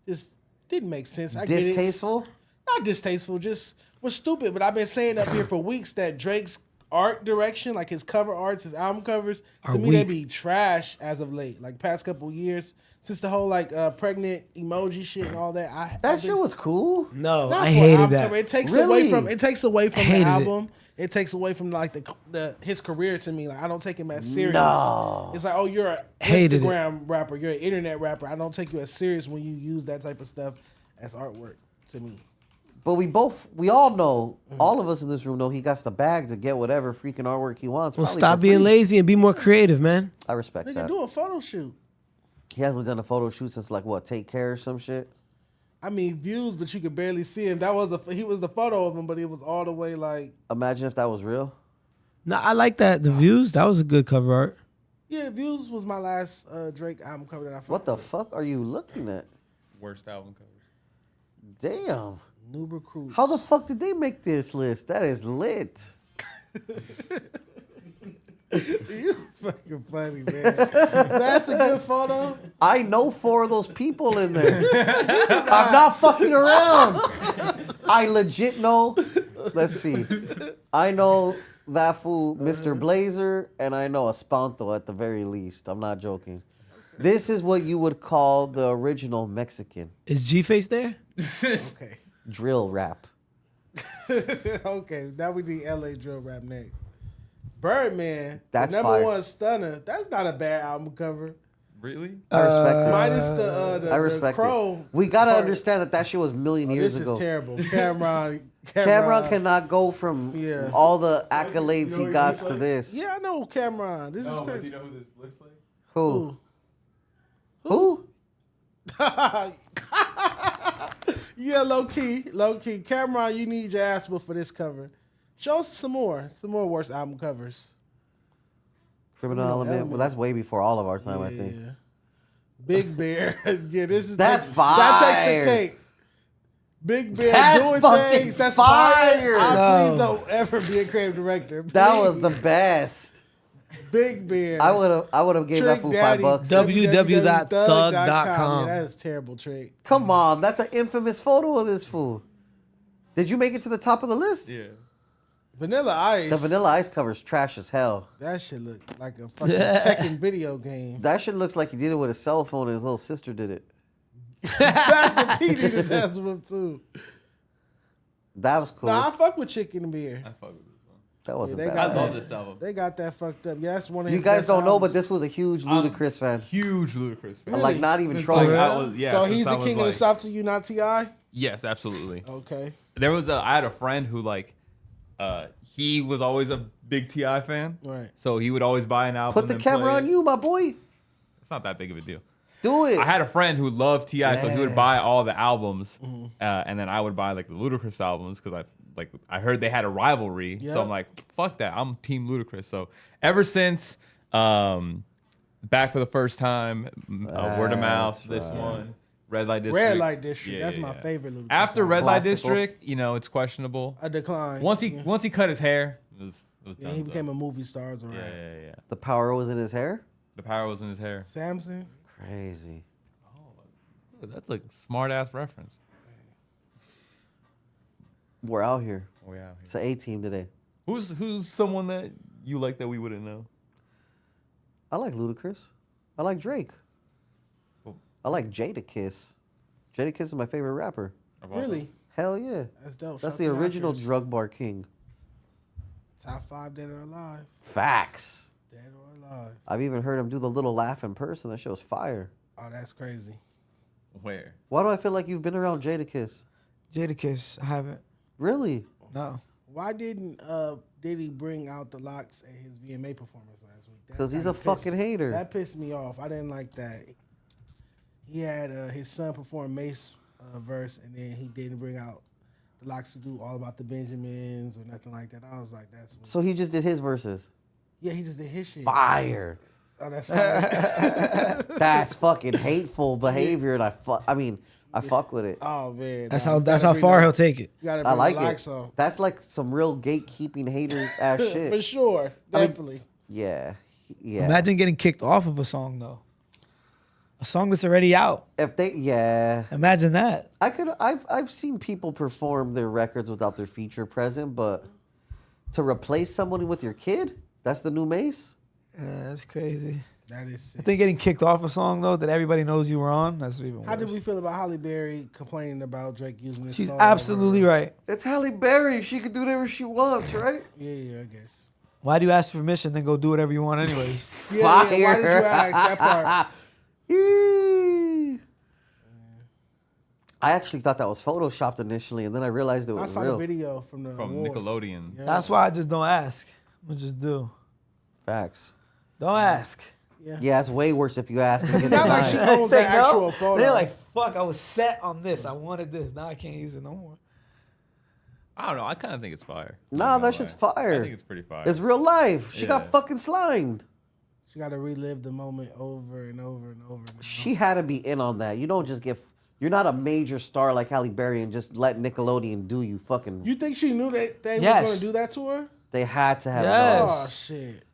just didn't make sense. I get it. Distasteful? Not distasteful, just was stupid. But I've been saying up here for weeks that Drake's art direction, like his cover arts, his album covers, to me they be trash as of late. Like past couple years, since the whole like pregnant emoji shit and all that. That shit was cool. No, Not I for hated album that. cover. It takes Really? away from the Hated it. album. It takes away from like the his career to me. Like I don't take him as serious. No. It's like, oh, you're an Hated it. Instagram rapper, you're an internet rapper. I don't take you as serious when you use that type of stuff as artwork to me. But we all know, all of us in this room know he got the bag to get whatever freaking artwork he wants. Well, probably stop for being free. lazy and be more creative, man. I respect Nigga, that. do a photo shoot. He hasn't done a photo shoot since like what, Take Care or some shit? I mean views, but you could barely see him. He was a photo of him, but it was all the way like, Imagine if that was real. No, I like that. The views, that was a good cover art. yeah, views was my last Drake album cover that I found. What the fuck are you looking at? Worst album covers. Damn. New recruits. How the fuck did they make this list? That is lit. You fucking funny, man. That's a good photo. I know 4 of those people in there. I'm not fucking around. I legit know. Let's see. I know that fool, Mr. Blazer, and I know Espanto at the very least. I'm not joking. This is what you would call the original Mexican. Is G-Face there? Okay. Drill rap. Okay, now we need LA drill rap next. Birdman, That's the number fire. one stunner. That's not a bad album cover. Really? I respect it. Minus the I respect crow. it. We gotta part. understand that shit was a million years This ago. is terrible. Cameron Cameron cannot go from all the accolades he got to this. Yeah, I know Cameron. This is But do crazy. you know who this looks like? Who? Who? Yeah, low key. Cameron, you need your ass whooped for this cover. Show us some more worst album covers. Criminal Element. Well, that's way before all of our time, I think. Yeah. Big Bear. Yeah, this is That's That fire. takes the cake. Big Bear That's doing fucking things. That's fire. fire. Please don't ever be a creative director. That was Please. the best. Big Bear. I would have gave that fool $5. www.thug.com. Yeah, that is terrible trick. Come on, that's an infamous photo of this fool. Did you make it to the top of the list? Yeah. Vanilla Ice. The Vanilla Ice cover's trash as hell. That shit look like a fucking Tekken video game. That shit looks like he did it with a cell phone and his little sister did it. Master P needed his ass whooped too. That was cool. Nah, I fuck with Chicken and Beer. I fuck with this one. That wasn't they bad. I got love that- this album. They got that fucked up. Yeah, that's one of You his guys best don't know, albums. but this was a huge Ludacris fan. Huge Ludacris fan. Like, not even Since, trolling. like, I was- yeah, So since he's I the was, king of the like- South to you, not T.I.? Yes, absolutely. Okay. There was I had a friend who he was always a big T.I. fan. Right. So he would always buy an album. Put the and camera play on it. you, my boy. It's not that big of a deal. Do it. I had a friend who loved T.I., so he would buy Yes. all the albums, and then I would buy like the Ludacris albums because I heard they had a rivalry. Yep. So I'm like, fuck that, I'm Team Ludacris. So ever since Back for the First Time, Word of Mouth, That's this right. one, Red Light District. Red Light District. That's my favorite Ludacris After song. Red Light Classical. District, it's questionable. A decline. Once he cut his hair, it was Yeah, he became a movie star. It's all right. yeah. The power was in his hair? The power was in his hair. Samson. Crazy. That's a smart ass reference. We're out here. We're out here. It's an A-team today. Who's someone that you like that we wouldn't know? I like Ludacris. I like Drake. I like Jadakiss. Jadakiss is my favorite rapper. Really? Hell yeah. That's dope. That's Shout the out to original Actors. drug bar king. Top 5 dead or alive. Facts. Dead or alive. I've even heard him do the little laugh in person. That show's fire. Oh, that's crazy. Where? Why do I feel like you've been around Jadakiss? Jadakiss, I haven't. Really? No. Why didn't Diddy bring out the locks at his VMA performance last week? That 'Cause he's kinda a fucking hater. That pissed me off. I didn't like that. He had his son perform Mace verse, and then he didn't bring out the locks to do All About the Benjamins or nothing like that. I was like, that's weird. So he just did his verses. Yeah, he just did his shit. Fire. Oh, that's fire. That's fucking hateful behavior, and I fuck with it. Oh man, That's nah, how you that's gotta how bring far the- he'll take it. You gotta I bring like the it. locks on. That's like some real gatekeeping hater ass shit. For sure, I mean, definitely. Yeah. Yeah. Imagine getting kicked off of a song though. A song that's already out. If they, yeah. Imagine that. I've seen people perform their records without their feature present, but to replace somebody with your kid, that's the new Mace. Yeah, that's crazy. That is sick. I think getting kicked off a song though that everybody knows you were on, that's even worse. How did we feel about Halle Berry complaining about Drake using this? She's song absolutely over- right. It's Halle Berry. She can do whatever she wants, right? Yeah, I guess. Why do you ask permission then go do whatever you want anyways? Yeah, why did you ask that part? Yee. I actually thought that was photoshopped initially, and then I realized it I was saw real. the video from the awards. Nickelodeon. Yeah. That's why I just don't ask. I'm gonna just do. Facts. Don't ask. Yeah, it's way worse if you ask. And get Not like she denied. owns Say the no. actual photo. They're like, fuck, I was set on this. I wanted this. Now I can't use it no more. I don't know. I kind of think it's fire. Nah, that shit's fire. I think it's pretty fire. It's real life. She Yeah. got fucking slimed. She got to relive the moment over and over and over. Now. She had to be in on that. You don't just get. You're not a major star like Halle Berry and just let Nickelodeon do you. Fucking. You think she knew that they Yes. was going to do that to her? They had to have. Yes. known. Oh shit!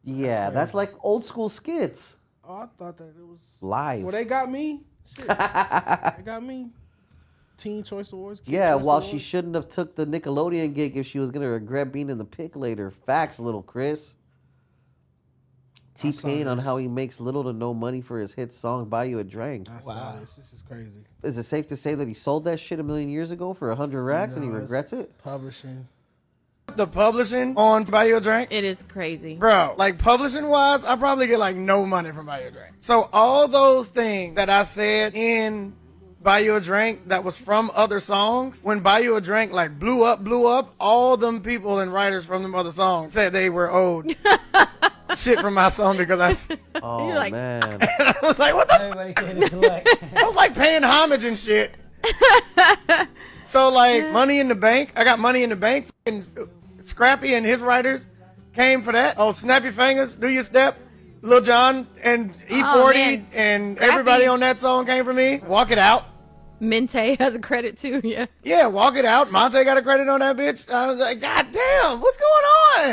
Yeah, that's like old school skits. Oh, I thought that it was Live. Well, they got me. Shit. They got me. Teen Choice Awards. Kid Yeah, Choice while Awards. she shouldn't have took the Nickelodeon gig if she was gonna regret being in the pick later. Facts, little Chris. T-Pain on this. how he makes little to no money for his hit song "Buy You a Drink." I saw this. This is crazy. Is it safe to say that he sold that shit 1,000,000 years ago for 100 racks and he No, it's regrets it? Publishing. The publishing on Buy You a Drink? It is crazy. Bro, like publishing wise, I probably get like no money from Buy You a Drink. So all those things that I said in Buy You a Drink that was from other songs, when Buy You a Drink like blew up, all them people and writers from them other songs said they were owed shit from my song because Oh You're like- man. I was like, what the Everybody came to collect. I was like paying homage and shit. So like Money in the Bank, I got Money in the Bank. Fucking Scrappy and his writers came for that. Oh, Snap Your Fingers, Do Your Step, Lil Jon and E40 man. and Scrappy. everybody on that song came for me. Walk It Out. Mente has a credit too, yeah. Yeah, Walk It Out. Monte got a credit on that bitch. I was like, God damn, what's going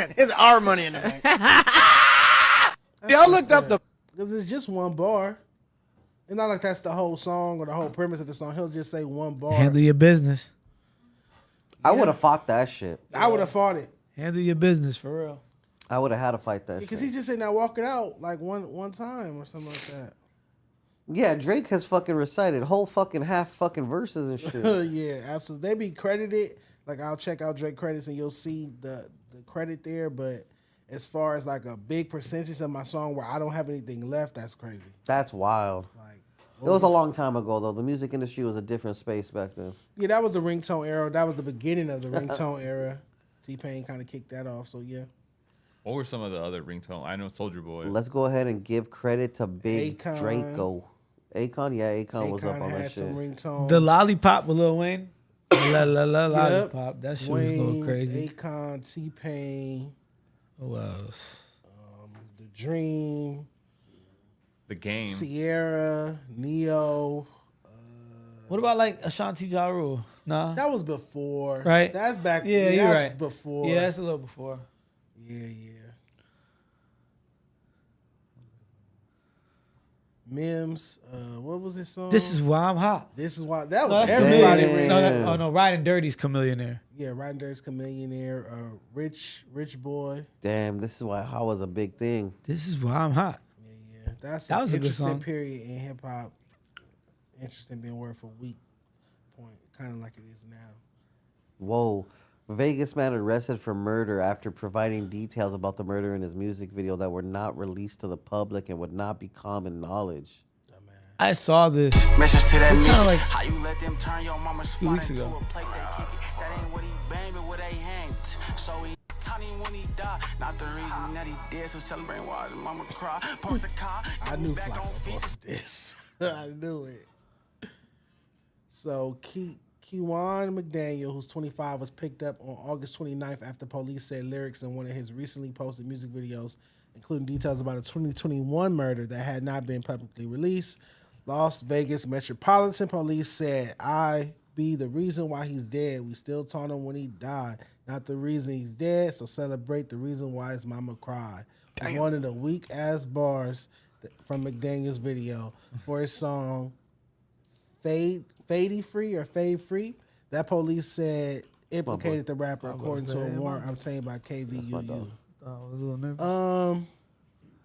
on? It's our Money in the Bank. Y'all looked up the Because it's just one bar. It's not like that's the whole song or the whole premise of the song. He'll just say one bar. Handle your business. I would have fought that shit. I would have fought it. Handle your business for real. I would have had to fight that Because shit. he just said now walk it out like one time or something like that. Yeah, Drake has fucking recited whole fucking half fucking verses and shit. Yeah, absolutely. They be credited. Like I'll check out Drake credits and you'll see the credit there, but as far as like a big percentage of my song where I don't have anything left, that's crazy. That's wild. It was a long time ago though. The music industry was a different space back then. Yeah, that was the ringtone era. That was the beginning of the ringtone era. T-Pain kind of kicked that off, so yeah. What were some of the other ringtone? I know Soldier Boy. Let's go ahead and give credit to Big Akon. Draco. Akon, yeah, Akon was up Akon on had that some shit. ringtones. The lollipop with Lil Wayne. La la la Yep. lollipop. That shit was going Wayne, crazy. Akon, T-Pain, Who else? The Dream, The Game. Sierra, Neo. What about like Ashanti Ja Rule? Nah. That was before. Right? That's back. Yeah, you're that's right. Before. Yeah, that's a little before. Yeah. Mims, what was his song? This is why I'm hot. This is why that No, was that's everybody. Chameleon. No, Riding Dirty's Chameleonaire. Yeah, Riding Dirty's Chameleonaire. Rich Boy. Damn, this is why I was a big thing. This is why I'm hot. Yeah, that was an a good interesting song. period in hip hop. Interesting being word for weak point, kind of like it is now. Whoa. Vegas man arrested for murder after providing details about the murder in his music video that were not released to the public and would not be common knowledge. I saw this. Message to that It's kind of bitch. like How you let them turn your mama few weeks spot into ago. a place they kick it. That ain't what he bang, but what they hang. So he tiny when he died. Not the reason that he dead. So celebrate why his mama cry. Park the car. I knew Flax posted this. I knew it. So Kewan McDaniel, who's 25, was picked up on August 29th after police said lyrics in one of his recently posted music videos, including details about a 2021 murder that had not been publicly released. Las Vegas Metropolitan Police said, I be the reason why he's dead. We still taunt him when he died. Not the reason he's dead, so celebrate the reason why his mama cried. Was one of the weak-ass bars from McDaniel's video for his song Fade Free. That police said implicated the rapper according to a warrant obtained by KVUU.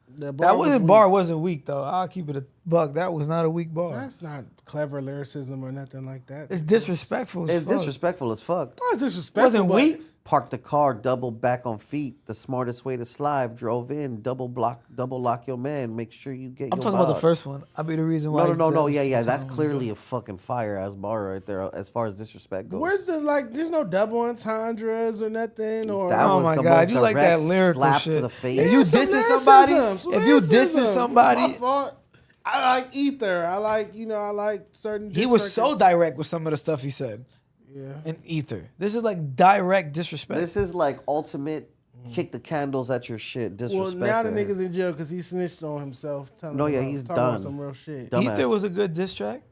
The bar That was wasn't weak. bar wasn't weak though. I'll keep it a buck. That was not a weak bar. That's not clever lyricism or nothing like that. It's disrespectful. As It's fuck. disrespectful as fuck. Not disrespectful. Wasn't but weak. Parked the car, double back on feet. The smartest way to slide. Drove in, double lock your man. Make sure you get. I'm your talking about the bod. first one. I'll be the reason why. No. Yeah. That's clearly a fucking fire ass bar right there. As far as disrespect goes. Where's the there's no double entendres or nothing or That Oh was my the God, most you like that direct lyrical slap shit. to the face. If you some dissing somebody, lyricism, if you dissing lyricism. somebody, My fault. I like Ether. I like certain. he was diss so records. direct with some of the stuff he said. Yeah. In Ether, this is like direct disrespect. This is like ultimate kick the candles at your shit Well, disrespect. now the right nigga's here. in jail because he snitched on himself. No, yeah, he's talking about done. some real shit. Dumbass. Ether was a good diss track.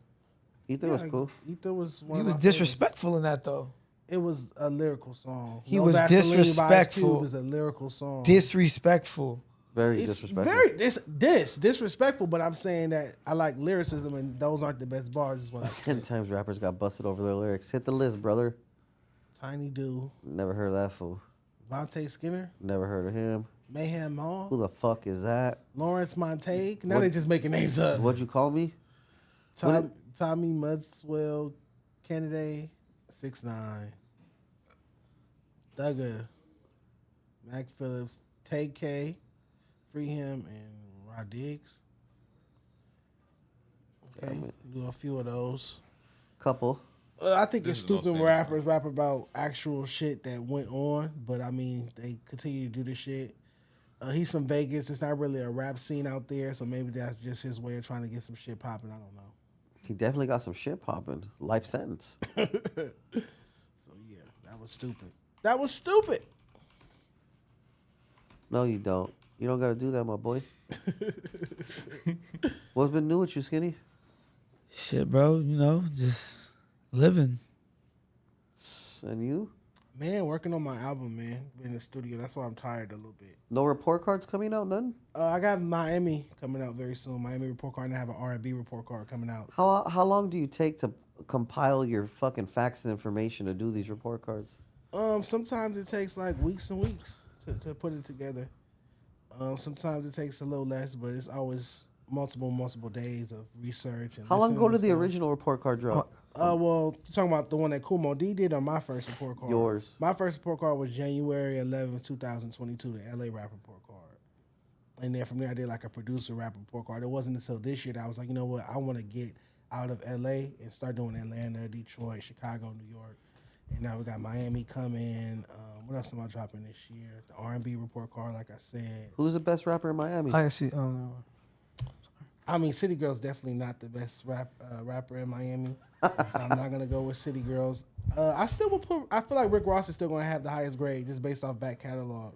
Ether was cool. Ether was one He of was my favorites. disrespectful in that though. It was a lyrical song. He No was Vaseline by Ice disrespectful. Cube is a lyrical song. Disrespectful. Very It's disrespectful. disrespectful, but I'm saying that I like lyricism and those aren't the best bars. Is what I 10 times rappers got busted over their lyrics. Hit the list, brother. Tiny Do, Never heard of that fool. Vontae Skinner, Never heard of him. Mayhem Mall, Who the fuck is that? Lawrence Montague. Now What- they just making names up. What'd you call me? Tommy Mudswell, Kennedy, 6ix9ine, Thugger, Mac Phillips, Tay K, Free Him, and Rod Diggs. Okay, do a few of those. Couple. I think This it's is those stupid when famous rappers rap about actual shit that went on, but I mean, they continue to do this shit. He's from Vegas. It's not really a rap scene out there, so maybe that's just his way of trying to get some shit popping. I don't know. He definitely got some shit popping. Life sentence. So, yeah, that was stupid. That was stupid. No, you don't. You don't got to do that, my boy. What's been new with you, Skinny? Shit, bro. You know, just living. And you? Man, working on my album, man. In the studio. That's why I'm tired a little bit. No report cards coming out, none? I got Miami coming out very soon. Miami report card, and I have an R&B report card coming out. How long do you take to compile your fucking facts and information to do these report cards? Sometimes it takes like weeks and weeks to put it together. Sometimes it takes a little less, but it's always multiple days of research. And How long ago listening did the to stuff. original report card drop? Well, you're talking about the one that Kumo D did or my first report card? Yours. My first report card was January 11, 2022, the LA rap report card. And then from there, I did like a producer rap report card. It wasn't until this year that I was like, you know what? I want to get out of LA and start doing Atlanta, Detroit, Chicago, New York. And now we got Miami coming. What else am I dropping this year? The R&B report card, like I said. Who's the best rapper in Miami? I see. I mean, City Girls definitely not the best rapper in Miami. I'm not gonna go with City Girls. I still will put. I feel like Rick Ross is still gonna have the highest grade just based off back catalog.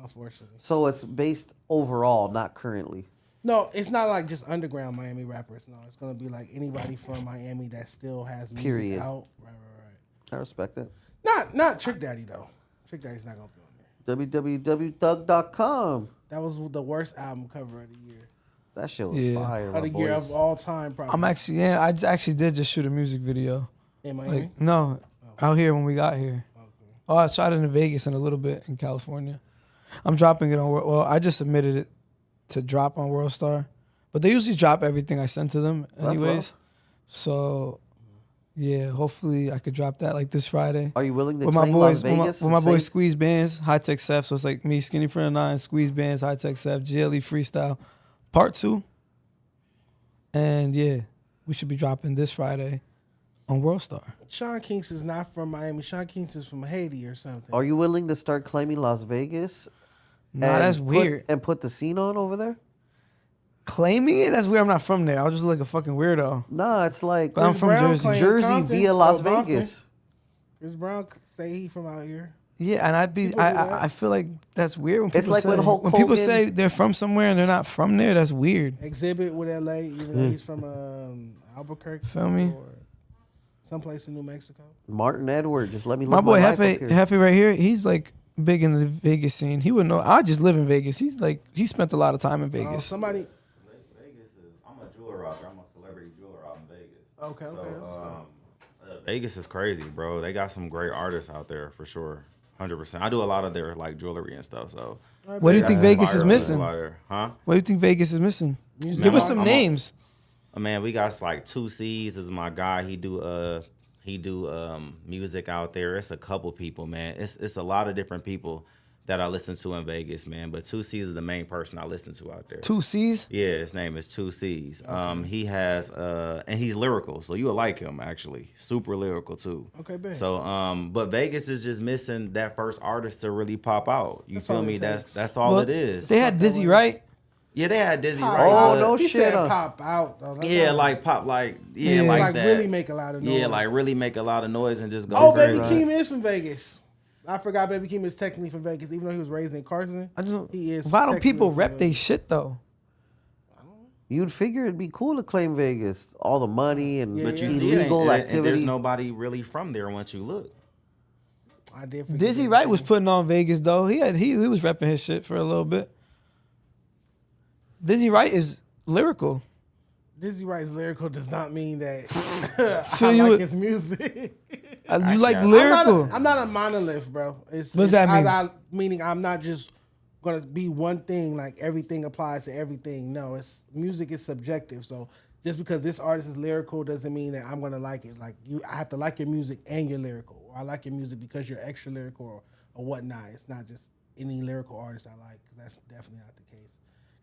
Unfortunately. So it's based overall, not currently. No, it's not like just underground Miami rappers. No, it's gonna be like anybody from Miami that still has music Period. out. Right. I respect it. Not Trick Daddy though. Trick Daddy's not gonna be on there. www.thug.com. That was the worst album cover of the year. That shit was fire. Of the year of all time, probably. I'm actually, I actually did just shoot a music video. In Miami? Like, no, out here when we got here. Oh, I shot it in Vegas and a little bit in California. I'm dropping it on, well, I just submitted it to drop on WorldStar. But they usually drop everything I send to them anyways. So, yeah, hopefully I could drop that like this Friday. Are you willing to with my claim boys, Las Vegas? with my boys Squeeze Bands, High Tech Seth. So it's like me, Skinny Friend 9, Squeeze Bands, High Tech Seth, GLE Freestyle, Part 2. And yeah, we should be dropping this Friday on WorldStar. Sean Kinks is not from Miami. Sean Kinks is from Haiti or something. Are you willing to start claiming Las Vegas? Nah, that's weird. And put the scene on over there? Claiming it? That's weird. I'm not from there. I'll just look like a fucking weirdo. Nah, it's like But I'm from Jersey. Jersey via Las Vegas. Chris Brown say he from out here. Yeah, and I feel like that's weird when people It's like say, when Hulk people Hogan- say they're from somewhere and they're not from there. That's weird. Exhibit with LA, even though he's from Albuquerque. Feel me? Or someplace in New Mexico. Martin Edward, just let me My live boy my life up here. Hefe right here, he's like big in the Vegas scene. He wouldn't know. I just live in Vegas. He's like, he spent a lot of time in Vegas. Somebody. I'm a jeweler out there. I'm a celebrity jeweler out in Vegas. Okay. Vegas is crazy, bro. They got some great artists out there for sure. 100%. I do a lot of their like jewelry and stuff. So, What do you think Vegas is missing? Huh? What do you think Vegas is missing? Man, Give us some names. Man, we got like 2 C's is my guy. He do music out there. It's a couple people, man. It's a lot of different people that I listen to in Vegas, man. But 2 C's is the main person I listen to out there. 2 C's? Yeah, his name is 2 C's. He has and he's lyrical, so you'll like him actually. Super lyrical too. Okay, bet. So but Vegas is just missing that first artist to really pop out. You feel me? That's all it is. They had Dizzy, right? Yeah, they had Dizzy. Pop Right? out. but- no He shit. said pop out. Though. That's Yeah, not- like pop, like Yeah. like like that. really make a lot of noise. Yeah, like really make a lot of noise and just go. Oh, crazy. Baby Keem is from Vegas. I forgot Baby Keem is technically from Vegas, even though he was raised in Carson. He is. Why don't people technically from rep they shit though? You'd figure it'd be cool to claim Vegas. All the money and But you see, illegal and activity. there's nobody really from there once you look. I did. forget Dizzy Baby Wright Keem. was putting on Vegas though. He was repping his shit for a little bit. Dizzy Wright is lyrical. Dizzy Wright's lyrical does not mean that Feel I you like would- his music. You like lyrical. I'm not a monolith, bro. What does that mean? Meaning I'm not just gonna be one thing. Like everything applies to everything. No, it's music is subjective. So just because this artist is lyrical doesn't mean that I'm gonna like it. Like I have to like your music and you're lyrical, or I like your music because you're extra lyrical or whatnot. It's not just any lyrical artist I like. 'Cause that's definitely not the case.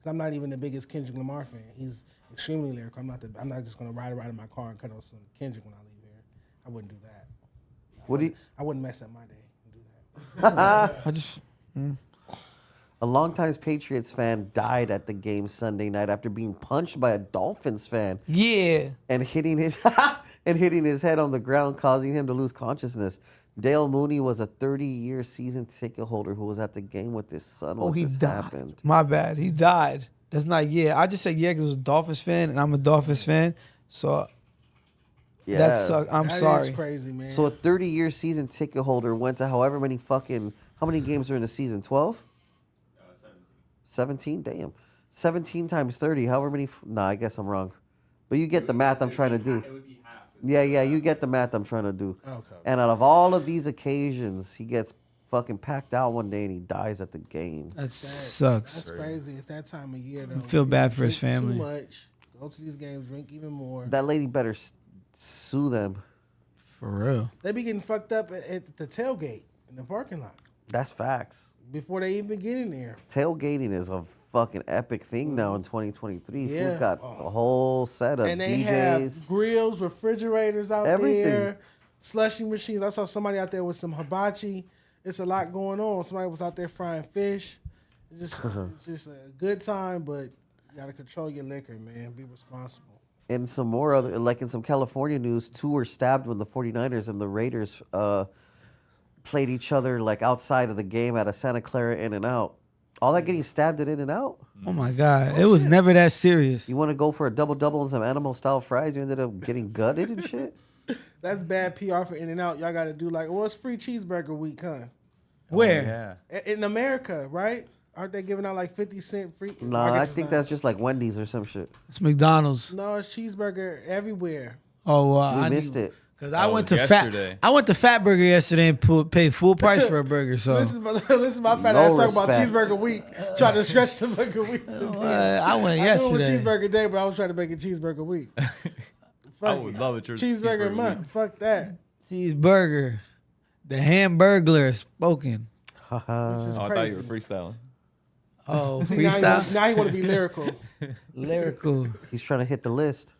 'Cause I'm not even the biggest Kendrick Lamar fan. He's extremely lyrical. I'm not just gonna ride around in my car and cut on some Kendrick when I leave here. I wouldn't do that. I wouldn't mess up my day and do that. I just. A longtime Patriots fan died at the game Sunday night after being punched by a Dolphins fan. Yeah. And hitting his head on the ground, causing him to lose consciousness. Dale Mooney was a 30-year season ticket holder who was at the game with his son when He this died. happened. My bad. He died. That's not yeah. I just said yeah because I was a Dolphins fan and I'm a Dolphins fan. So Yeah. that sucks. I'm That is sorry. crazy, man. So a 30-year season ticket holder went to however many how many games are in the season? 12? 17? Damn. 17 times 30. However many. Nah, I guess I'm wrong. But you get the math I'm trying to do. Yeah, you get the math I'm trying to do. Okay. And out of all of these occasions, he gets fucking packed out one day and he dies at the game. That sucks. That's crazy. It's that time of year, though. feel bad for his Drink family. Too much. Go to these games, drink even more. That lady better sue them. For real. They be getting fucked up at the tailgate in the parking lot That's facts. before they even get in there. Tailgating is a fucking epic thing now in 2023. Yeah. Fools got the whole set of And they DJs. have grills, refrigerators out Everything. there, slushy machines. I saw somebody out there with some hibachi. It's a lot going on. Somebody was out there frying fish. It's just a good time, but you got to control your liquor, man. Be responsible. In some more other, like in some California news, 2 were stabbed when the 49ers and the Raiders played each other like outside of the game at a Santa Clara In-N-Out. All that getting stabbed at In-N-Out? Oh my God. It was never that serious. You want to go for a double and some animal style fries? You ended up getting gutted and shit? That's bad PR for In-N-Out. Y'all got to do like, well, it's free cheeseburger week, huh? Where? In America, right? Aren't they giving out like 50-cent free? Nah, I think that's just like Wendy's or some shit. It's McDonald's. No, it's cheeseburger everywhere. Oh, well, We missed it. Because I went to Fat Burger yesterday and paid full price for a burger. So This is my fat ass talking about cheeseburger week. Trying to stretch the burger week. I went I yesterday. knew it was cheeseburger day, but I was trying to make it cheeseburger week. I would love it. Cheeseburger month. Fuck that. Cheeseburger. The Hamburglar is spoken. This is I thought you were freestyling. Oh, See, freestyle? now he want to be lyrical. Lyrical. He's trying to hit the list.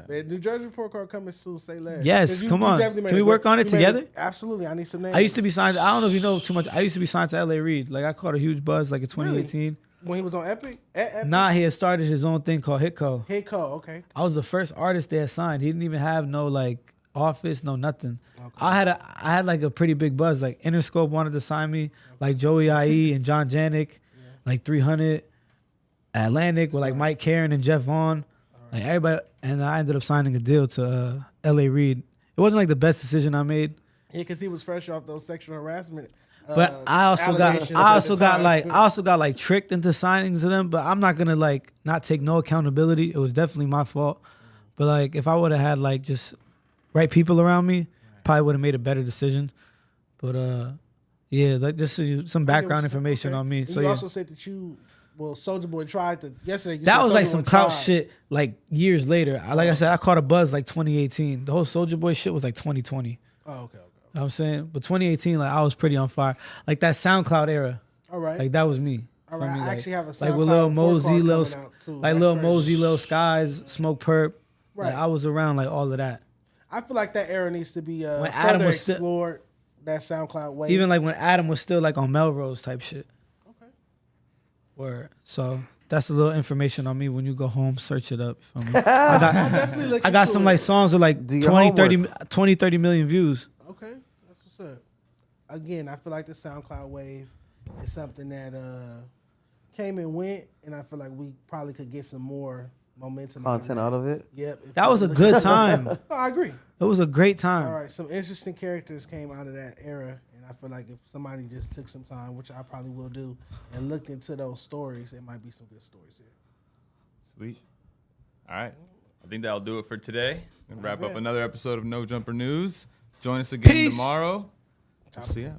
Man, New Jersey report card coming soon. Say less. Yes, come on. definitely made Can we a work good- on it you made together? Absolutely. I need some names. I used to be signed. I don't know if you know too much. I used to be signed to L.A. Reid. Like I caught a huge buzz like in 2018. When he was on Epic? Epic? Nah, he had started his own thing called Hitco. Hitco, okay. I was the first artist they had signed. He didn't even have no like office, no nothing. I had like a pretty big buzz. Like Interscope wanted to sign me, like Joey IE and John Janik, like 300, Atlantic with like Mike Karen and Jeff Vaughn, like everybody. And I ended up signing a deal to L.A. Reid. It wasn't like the best decision I made. Yeah, because he was fresh off those sexual harassment. But I also got like tricked into signing to them. But I'm not gonna like not take no accountability. It was definitely my fault. But like if I would have had like just right people around me, probably would have made a better decision. But yeah, like just so some background information on me. And So you yeah. also said that Soulja Boy tried to yesterday. You That said was like Soulja some Boy clout tried. shit like years later. Like I said, I caught a buzz like 2018. The whole Soulja Boy shit was like 2020. Oh, okay. You know what I'm saying? But 2018, like I was pretty on fire. Like that SoundCloud era. All right. Like that was me. All Feel right, me? I Like, actually have a like with SoundCloud Lil report Mosey, card Lil coming out, too. like That's Lil right. Mosey, Lil Skies, Smoke Perp. Right. Like I was around like all of that. I feel like that era needs to be When Adam further was still- explored. That SoundCloud wave. Even like when Adam was still like on Melrose type shit. Okay. Word. So that's a little information on me. When you go home, search it up. You feel me? definitely look I got into some it. like songs with like Do your 20, 30 million views. Okay, that's what's up. Again, I feel like the SoundCloud wave is something that came and went, and I feel like we probably could get some more momentum. Content out of it? Yep. if That was a look good at- time. No, I agree. It was a great time. All right, some interesting characters came out of that era, and I feel like if somebody just took some time, which I probably will do, and looked into those stories, there might be some good stories here. Sweet. All right. I think that'll do it for today. We'll wrap up bet. another episode of No Jumper News. Join us again Peace. tomorrow. We'll see ya.